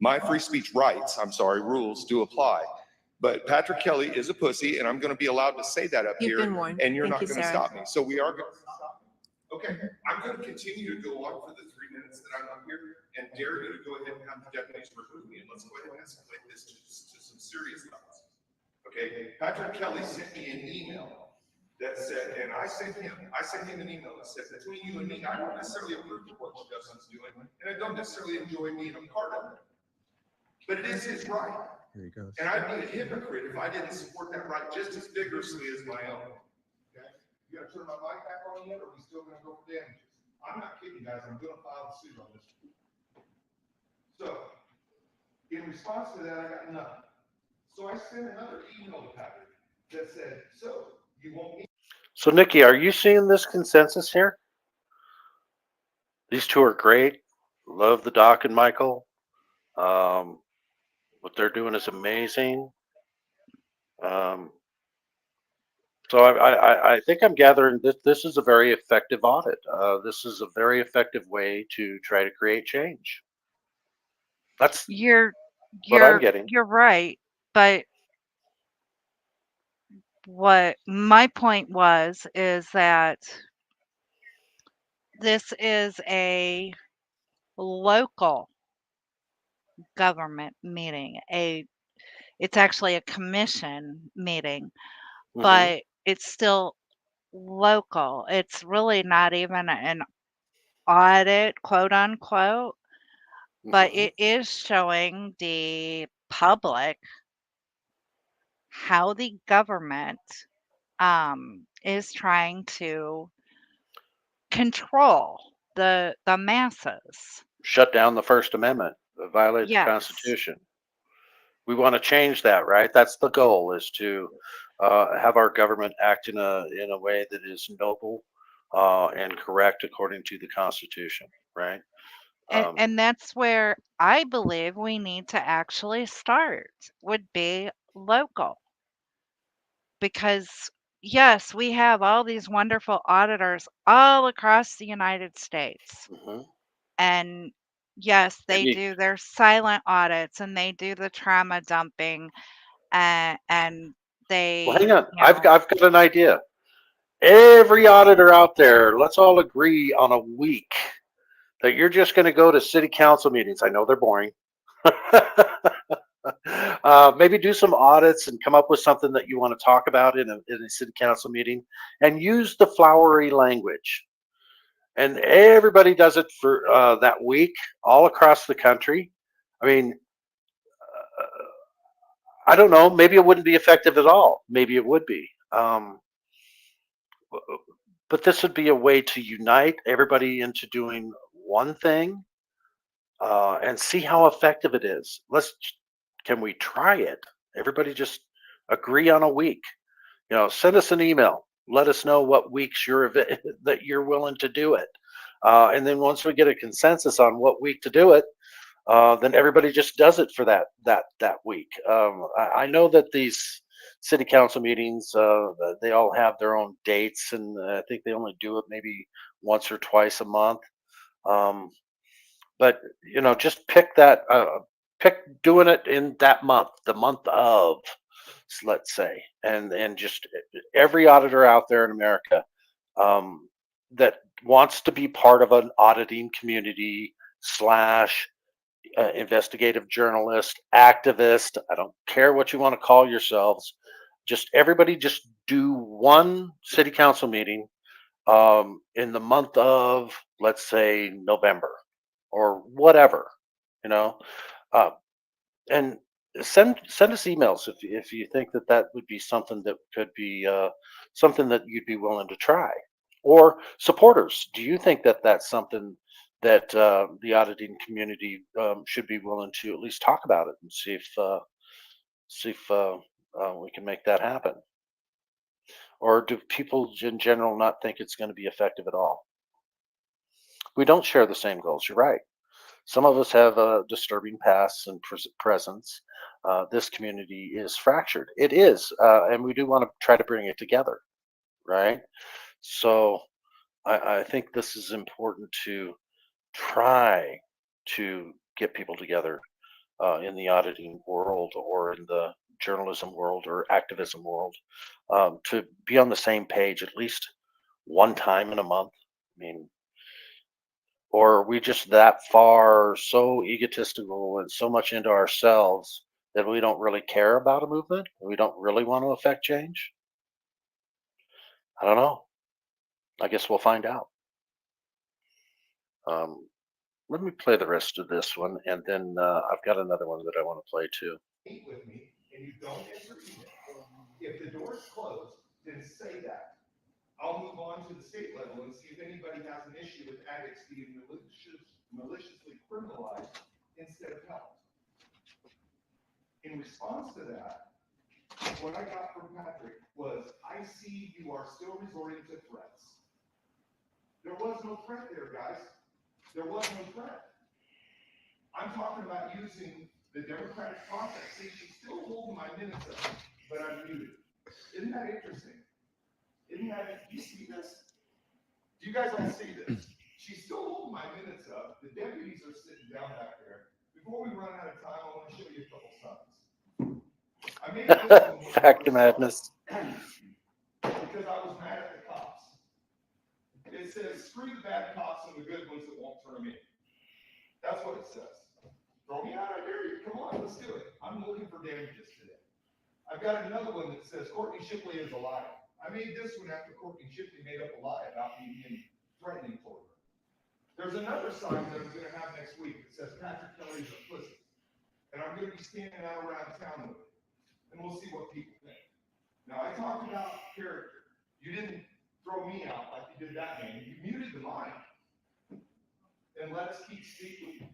My free speech rights, rules do apply. But Patrick Kelly is a pussy, and I'm going to be allowed to say that up here, and you're not going to stop me. So we are going to stop. Okay, I'm going to continue to go on for the 3 minutes that I'm up here, and dare you to go ahead and have the deputies remove me, and let's go ahead and escalate this to some serious thoughts. Okay, Patrick Kelly sent me an email that said, and I sent him an email that said, between you and me, I don't necessarily approve of what Justin's doing, and I don't necessarily enjoy being a part of it. But it is his right. Here he goes. And I'd be a hypocrite if I didn't support that right just as vigorously as my own. Okay? You gotta turn my mic back on yet, or are we still gonna go for damages? I'm not kidding, guys. I'm gonna file a suit on this. So, in response to that, I got nothing. So I sent another email to Patrick that said, so you won't need. So Nikki, are you seeing this consensus here? These two are great. Love the Doc and Michael. What they're doing is amazing. So I think I'm gathering that this is a very effective audit. This is a very effective way to try to create change. That's what I'm getting. You're right, but what my point is that this is a local government meeting. It's actually a commission meeting, but it's still local. It's really not even an audit, quote unquote, but it is showing the public how the government is trying to control the masses. Shut down the First Amendment, violate the Yes. Constitution. We want to change that, right? That's the goal, is to have our government act in a way that is noble and correct according to the Constitution, right? And that's where I believe we need to actually start, would be local. Because yes, we have all these wonderful auditors all across the United States. Mhm. And yes, they Maybe- do their silent audits and they do the trauma dumping, and they, Well, hang on. you I've know, got an idea. Every auditor out there, let's all agree on a week that you're just going to go to city council meetings. I know they're boring. Maybe do some audits and come up with something that you want to talk about in a city council meeting, and use the flowery language. And everybody does it for that week all across the country. I mean, I don't know. Maybe it wouldn't be effective at all. Maybe it would be. But this would be a way to unite everybody into doing one thing and see how effective it is. Can we try it? Everybody just agree on a week. Send us an email. Let us know what weeks that you're willing to do it. And then once we get a consensus on what week to do it, then everybody just does it for that week. I know that these city council meetings, they all have their own dates, and I think they only do it maybe once or twice a month. But just pick doing it in that month, the month of, let's say, and just every auditor out there in America that wants to be part of an auditing community / investigative journalist, activist, I don't care what you want to call yourselves, everybody just do one city council meeting in the month of, let's say, November or whatever, and send us emails if you think that would be something that could be something that you'd be willing to try. Or supporters, do you think that that's something that the auditing community should be willing to at least talk about it and see if we can make that happen? Or do people in general not think it's going to be effective at all? We don't share the same goals. You're right. Some of us have disturbing pasts and presence. This community is fractured. It is, and we do want to try to bring it together, right? So I think this is important to try to get people together in the auditing world or in the journalism world or activism world to be on the same page at least one time in a month. I mean, or are we just that far so egotistical and so much into ourselves that we don't really care about a movement? We don't really want to affect change? I don't know. I guess we'll find out. Let me play the rest of this one, and then I've got another one that I want to play too. Meet with me, and you don't answer email. If the door's closed, then say that. I'll move on to the state level and see if anybody has an issue with addicts being maliciously criminalized instead of helped. In response to that, what I got from Patrick was, I see you are still resorting to threats. There was no threat there, guys. There was no threat. I'm talking about using the democratic process. See, she's still holding my minutes up, but I'm muted. Isn't that interesting? Do you see this? Do you guys all see this? She's still holding my minutes up. The deputies are sitting down back there. Before we run out of time, I want to show you a couple signs. I made this one Back to madness. because I was mad at the cops. It says, screw the bad cops and the good ones that won't turn them in. That's what it says. Throw me out, I dare you. Come on, let's do it. I'm looking for damages today. I've got another one that says Courtney Shipley is a liar. I made this one after Courtney Shipley made up a lie about me being threatening for her. There's another sign that I'm going to have next week that says Patrick Kelly is a pussy. And I'm going to be standing out around town with it. And we'll see what people think. Now, I talked about character. You didn't throw me out like you did that man. You muted the mic and let us keep speaking.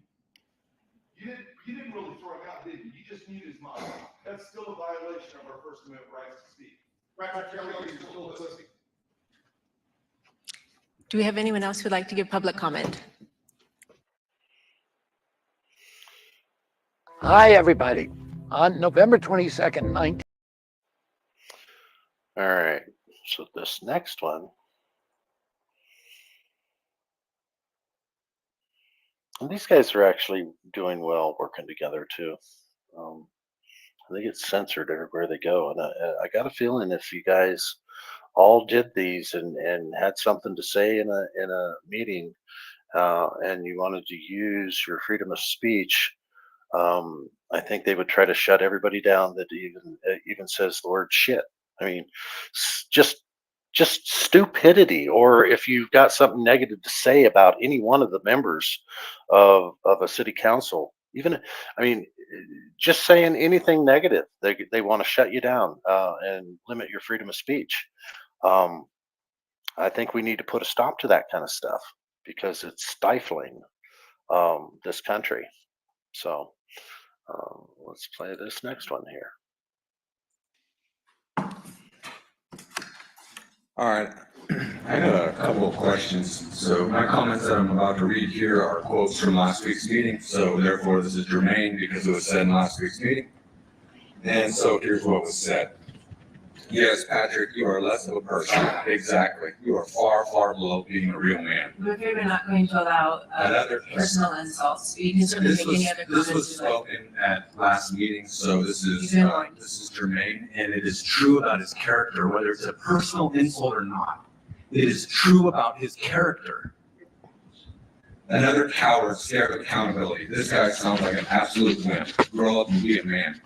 You didn't really throw him out, did you? You just muted his mic. That's still a violation of our First Amendment rights to speak. Patrick Kelly, you're still listening. Do we have anyone else who'd like to give public comment? Hi, everybody. On November 22nd, 19. All right. So this next one. And these guys are actually doing well working together too. They get censored everywhere they go. And I got a feeling if you guys all did these and had something to say in a meeting and you wanted to use your freedom of speech, I think they would try to shut everybody down that even says the word shit. I mean, just stupidity. Or if you've got something negative to say about any one of the members of a city council, even, I mean, just saying anything negative, they want to shut you down and limit your freedom of speech. I think we need to put a stop to that kind of stuff because it's stifling this country. So let's play this next one here. All right, I got a couple of questions. So my comments that I'm about to read here are quotes from last week's meeting. So therefore this is germane because it was said in last week's meeting. And so here's what was said. Yes, Patrick, you are less of a person. Exactly. You are far, far below being a real man. We're not going to allow personal insults. You can certainly make any other comments. This was spoken at last meeting, so this is germane, and it is true about his character, whether it's a personal insult or not. It is true about his character. Another coward scared of accountability. This guy sounds like an absolute wimp. Grow up and be a man.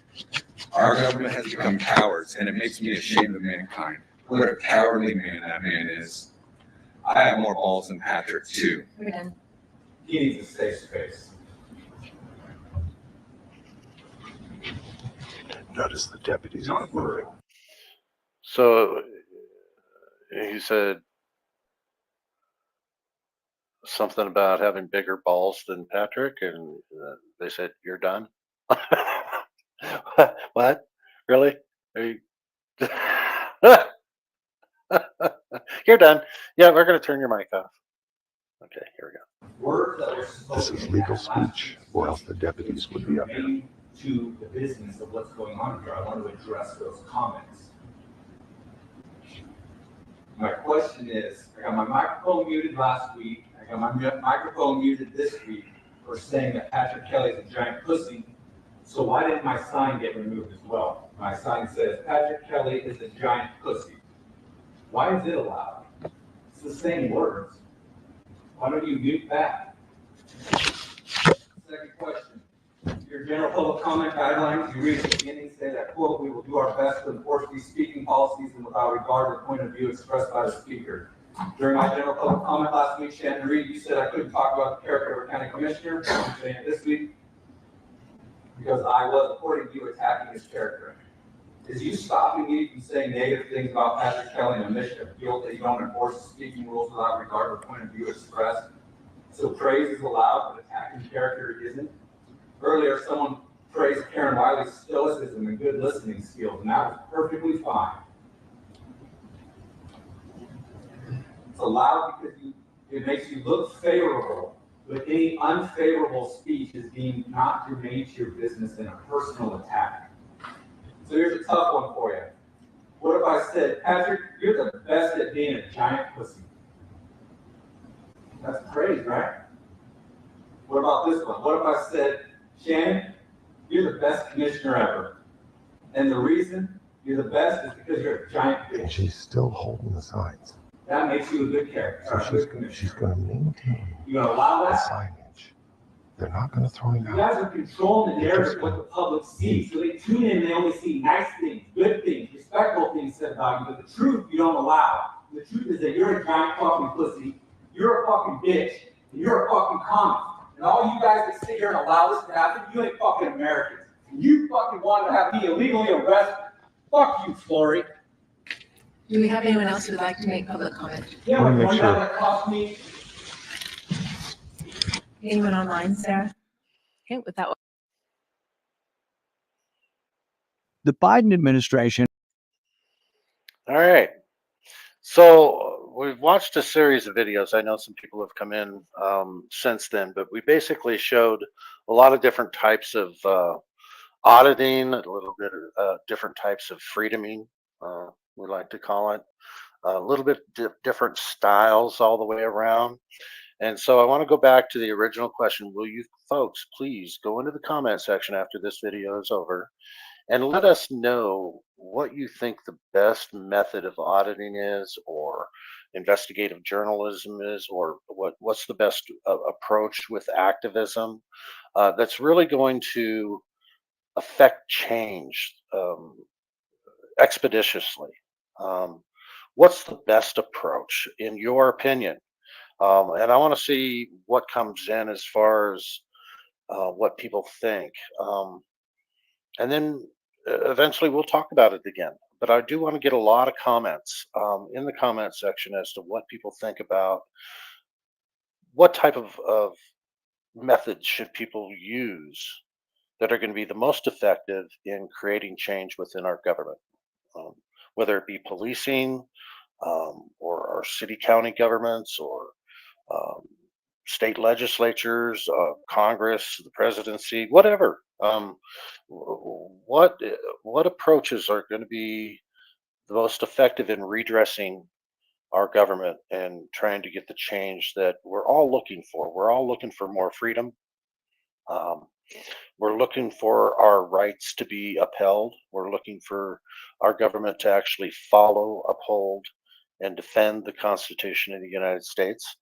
Our government has become cowards, and it makes me ashamed of mankind. What a cowardly man that man is. I have more balls than Patrick, too. He needs a safe space. Notice the deputies aren't moving. So he said something about having bigger balls than Patrick, and they said, "You're done." What? Really? Are you... You're done. Yeah, we're going to turn your mic off. Okay, here we go. This is legal speech, or else the deputies would be up here. To the business of what's going on here, I want to address those comments. My question is, I got my microphone muted last week. I got my microphone muted this week for saying that Patrick Kelly is a giant pussy. So why didn't my sign get removed as well? My sign says, Patrick Kelly is a giant pussy. Why is it allowed? It's the same words. Why don't you mute that? Second question. Your general public comment guidelines, you read at the beginning, say that, quote, we will do our best to enforce these speaking policies and without regard to the point of view expressed by the speaker. During my general public comment last week, Shannon Reed, you said I couldn't talk about the character of a county commissioner. I'm saying it this week because I was, according to you, attacking his character. Is you stopping me from saying negative things about Patrick Kelly and a mission of guilt that you don't enforce the speaking rules without regard to the point of view expressed? So praise is allowed, but attacking character isn't. Earlier, someone praised Karen Wiley's stoicism and good listening skills, and that was perfectly fine. It's allowed because it makes you look favorable, but any unfavorable speech is deemed not germane to your business in a personal attack. So here's a tough one for you. What if I said, Patrick, you're the best at being a giant pussy? That's praise, right? What about this one? What if I said, Shannon, you're the best commissioner ever. And the reason you're the best is because you're a giant bitch. She's still holding the signs. That makes you a good character. So she's going to maintain You gonna allow the that? signage. They're not going to throw him You out. guys are controlling the narrative of what the public sees. So they tune in, they only see nice things, good things, respectful things said about you, but the truth you don't allow. The truth is that you're a giant fucking pussy, you're a fucking bitch, and you're a fucking comic. And all you guys that sit here and allow this to happen, you ain't fucking Americans. You fucking wanted to have me illegally arrested. Fuck you, Flory. Do we have anyone else who would like to make public comment? Yeah, Let me make one sure. that cost me. Anyone online, Sarah? Okay, with that, The Biden administration. All right. So we've watched a series of videos. I know some people have come in since then, but we basically showed a lot of different types of auditing, a little bit of different types of freedoming, we like to call it, a little bit different styles all the way around. And so I want to go back to the original question. Will you folks please go into the comment section after this video is over and let us know what you think the best method of auditing is, or investigative journalism is, or what's the best approach with activism that's really going to affect change expeditiously. What's the best approach in your opinion? And I want to see what comes in as far as what people think. And then eventually we'll talk about it again. But I do want to get a lot of comments in the comment section as to what people think about what type of methods should people use that are going to be the most effective in creating change within our government, whether it be policing or our city county governments or state legislatures, Congress, the presidency, whatever. What approaches are going to be the most effective in redressing our government and trying to get the change that we're all looking for? We're all looking for more freedom. We're looking for our rights to be upheld. We're looking for our government to actually follow, uphold, and defend the Constitution of the United States.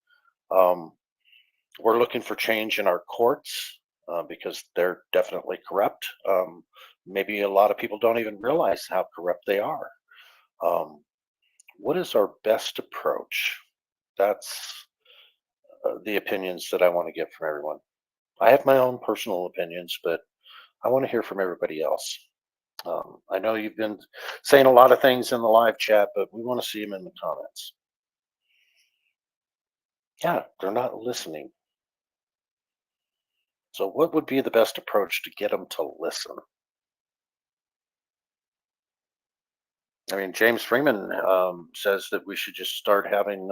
We're looking for change in our courts because they're definitely corrupt. Maybe a lot of people don't even realize how corrupt they are. What is our best approach? That's the opinions that I want to get from everyone. I have my own personal opinions, but I want to hear from everybody else. I know you've been saying a lot of things in the live chat, but we want to see them in the comments. Yeah, they're not listening. So what would be the best approach to get them to listen? I mean, James Freeman says that we should just start having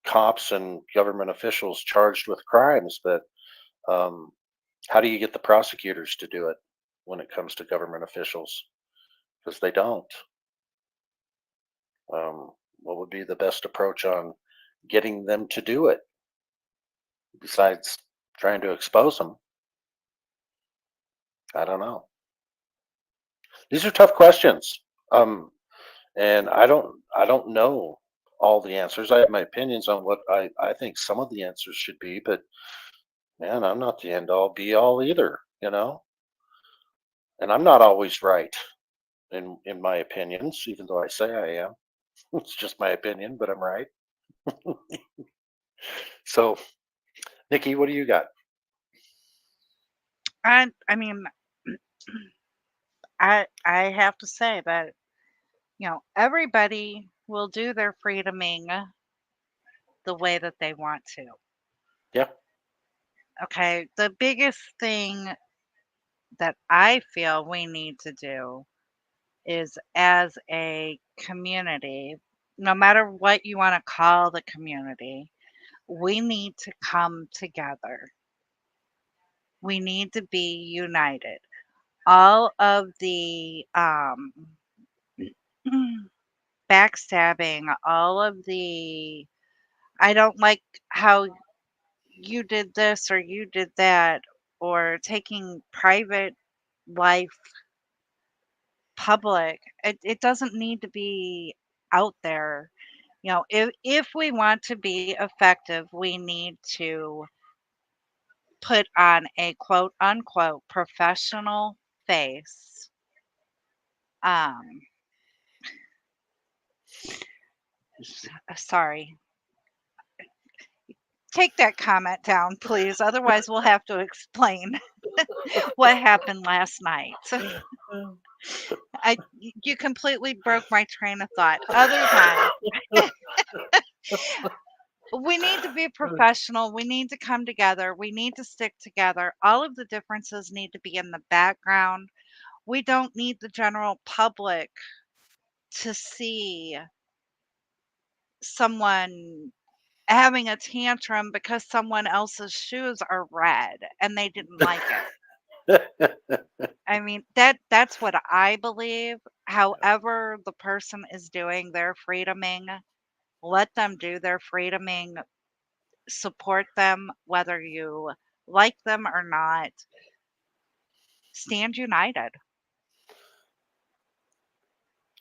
cops and government officials charged with crimes, but how do you get the prosecutors to do it when it comes to government officials? Because they don't. What would be the best approach on getting them to do it besides trying to expose them? I don't know. These are tough questions. And I don't know all the answers. I have my opinions on what I think some of the answers should be, but man, I'm not the end all be all either, you know? And I'm not always right in my opinions, even though I say I am. It's just my opinion, but I'm right. So, Nikki, what do you got? I mean, I have to say that, you know, everybody will do their freedoming the way that they want to. Yeah. Okay. The biggest thing that I feel we need to do is, as a community, no matter what you want to call the community, we need to come together. We need to be united. All of the backstabbing, all of the I don't like how you did this or you did that, or taking private life public. It doesn't need to be out there. You know, if we want to be effective, we need to put on a quote unquote professional face. Sorry. Take that comment down, please. Otherwise, we'll have to explain what happened last night. You completely broke my train of thought. Other than we need to be professional. We need to come together. We need to stick together. All of the differences need to be in the background. We don't need the general public to see someone having a tantrum because someone else's shoes are red and they didn't like it. I mean, that's what I believe. However, the person is doing their freedoming, let them do their freedoming, support them whether you like them or not. Stand united.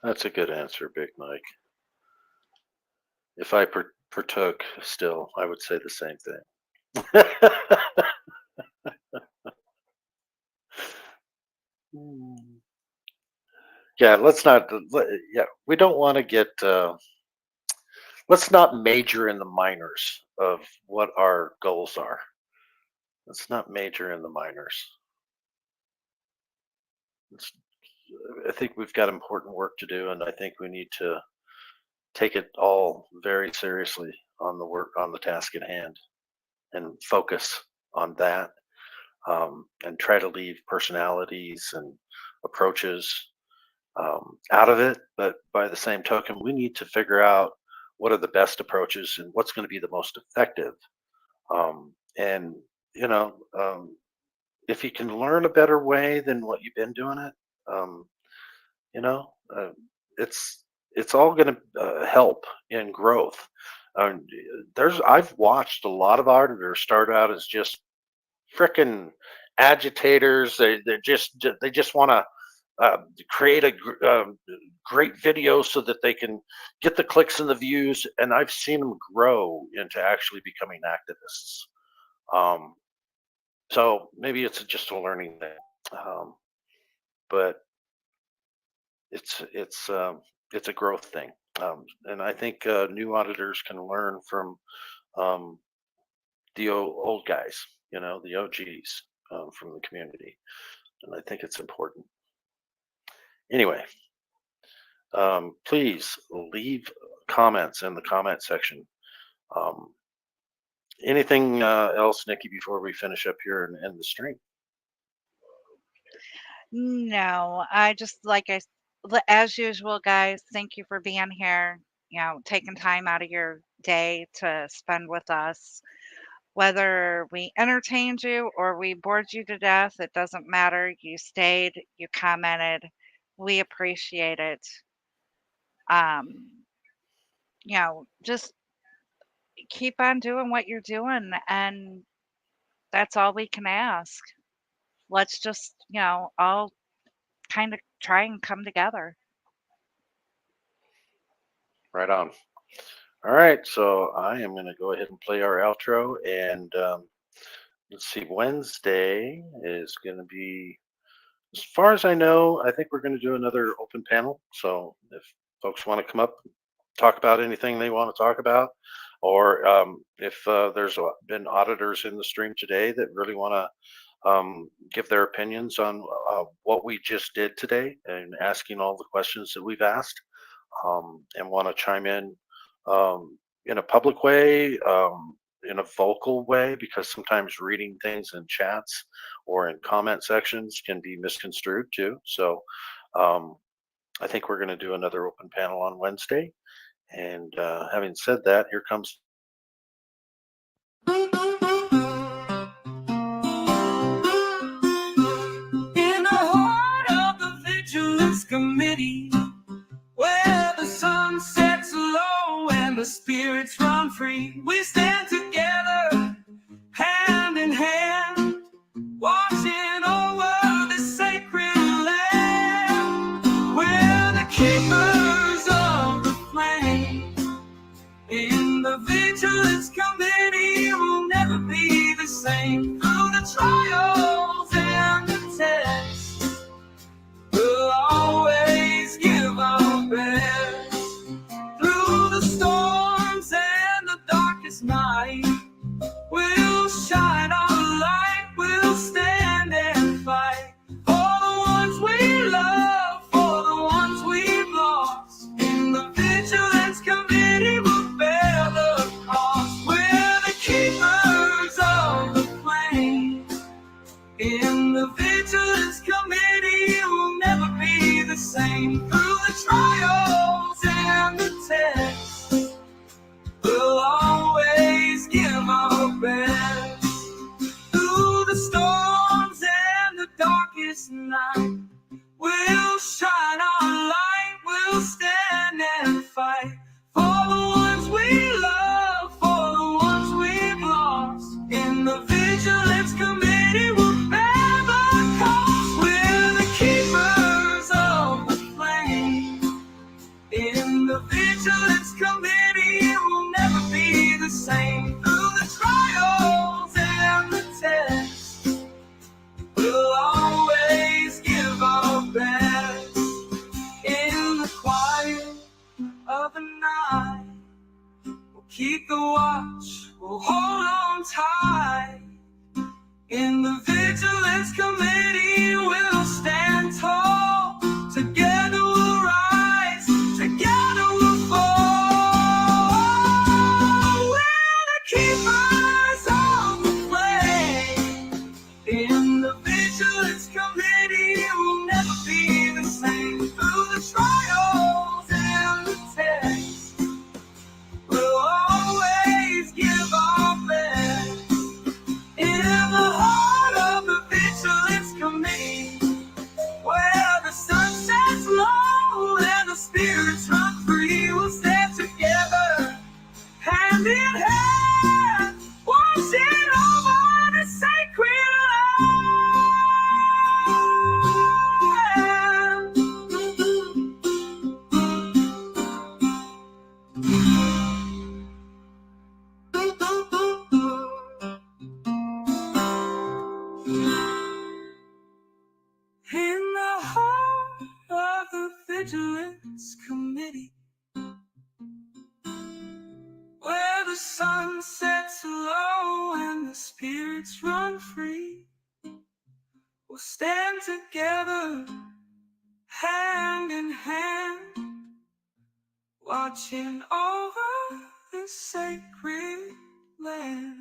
That's a good answer, Big Mike. If I partook still, I would say the same thing. Yeah, we don't want to get, let's not major in the minors of what our goals are. Let's not major in the minors. I think we've got important work to do, and I think we need to take it all very seriously on the work, on the task at hand, and focus on that, and try to leave personalities and approaches out of it. But by the same token, we need to figure out what are the best approaches and what's going to be the most effective. And if you can learn a better way than what you've been doing it, it's all going to help in growth. I've watched a lot of auditors start out as just frickin' agitators. They just want to create a great video so that they can get the clicks and the views, and I've seen them grow into actually becoming activists. So maybe it's just a learning thing, but it's a growth thing, and I think new auditors can learn from the old guys, the OGs from the community, and I think it's important. Anyway, please leave comments in the comment section. Anything else, Nikki, before we finish up here and end the stream? No, as usual, guys, thank you for being here, taking time out of your day to spend with us. Whether we entertained you or we bored you to death, it doesn't matter. You stayed, you commented. We appreciate it. Just keep on doing what you're doing, and that's all we can ask. Let's just, all kind of try and come together. Right on. All right, so I am going to go ahead and play our outro, and let's see, Wednesday is going to be, as far as I know, I think we're going to do another open panel. So if folks want to come up, talk about anything they want to talk about, or if there's been auditors in the stream today that really want to give their opinions on what we just did today and asking all the questions that we've asked, and want to chime in a public way, in a vocal way, because sometimes reading things in chats or in comment sections can be misconstrued too. So I think we're going to do another open panel on Wednesday. And having said that, here comes. In the heart of the Vigilance Committee, where the sun sets low and the spirits run free, we stand together, hand in hand, watching over the sacred land. We're the keepers of the flame. In the Vigilance Committee, we'll never be the same. Through the trials and the tests, we'll always give the same through the trials and the tests. We'll always give our best through the storms and the darkest night. We'll shine our light, we'll stand and fight for the ones we love, for the ones we've lost. In the Vigilance Committee, we'll never cost. We're the keepers of the flame. In the Vigilance Committee, it will never be the same. Through the trials and the tests, we'll always give our best. In the quiet of the night, we'll keep the watch, we'll hold on tight. In the Vigilance Committee, we'll stand tall. Together we'll rise, together we'll fall. We're the keepers of the flame. In the Vigilance Committee, it will never be the same. Through the trials and the tests, we'll always give our best. In the heart of the Vigilance Committee, where the sun sets low and the spirits run free, we'll stand together, hand in hand, watching over the sacred in the heart of the Vigilance Committee, where the sun sets low and the spirits run free, we'll stand together, hand in hand, watching over the sacred land.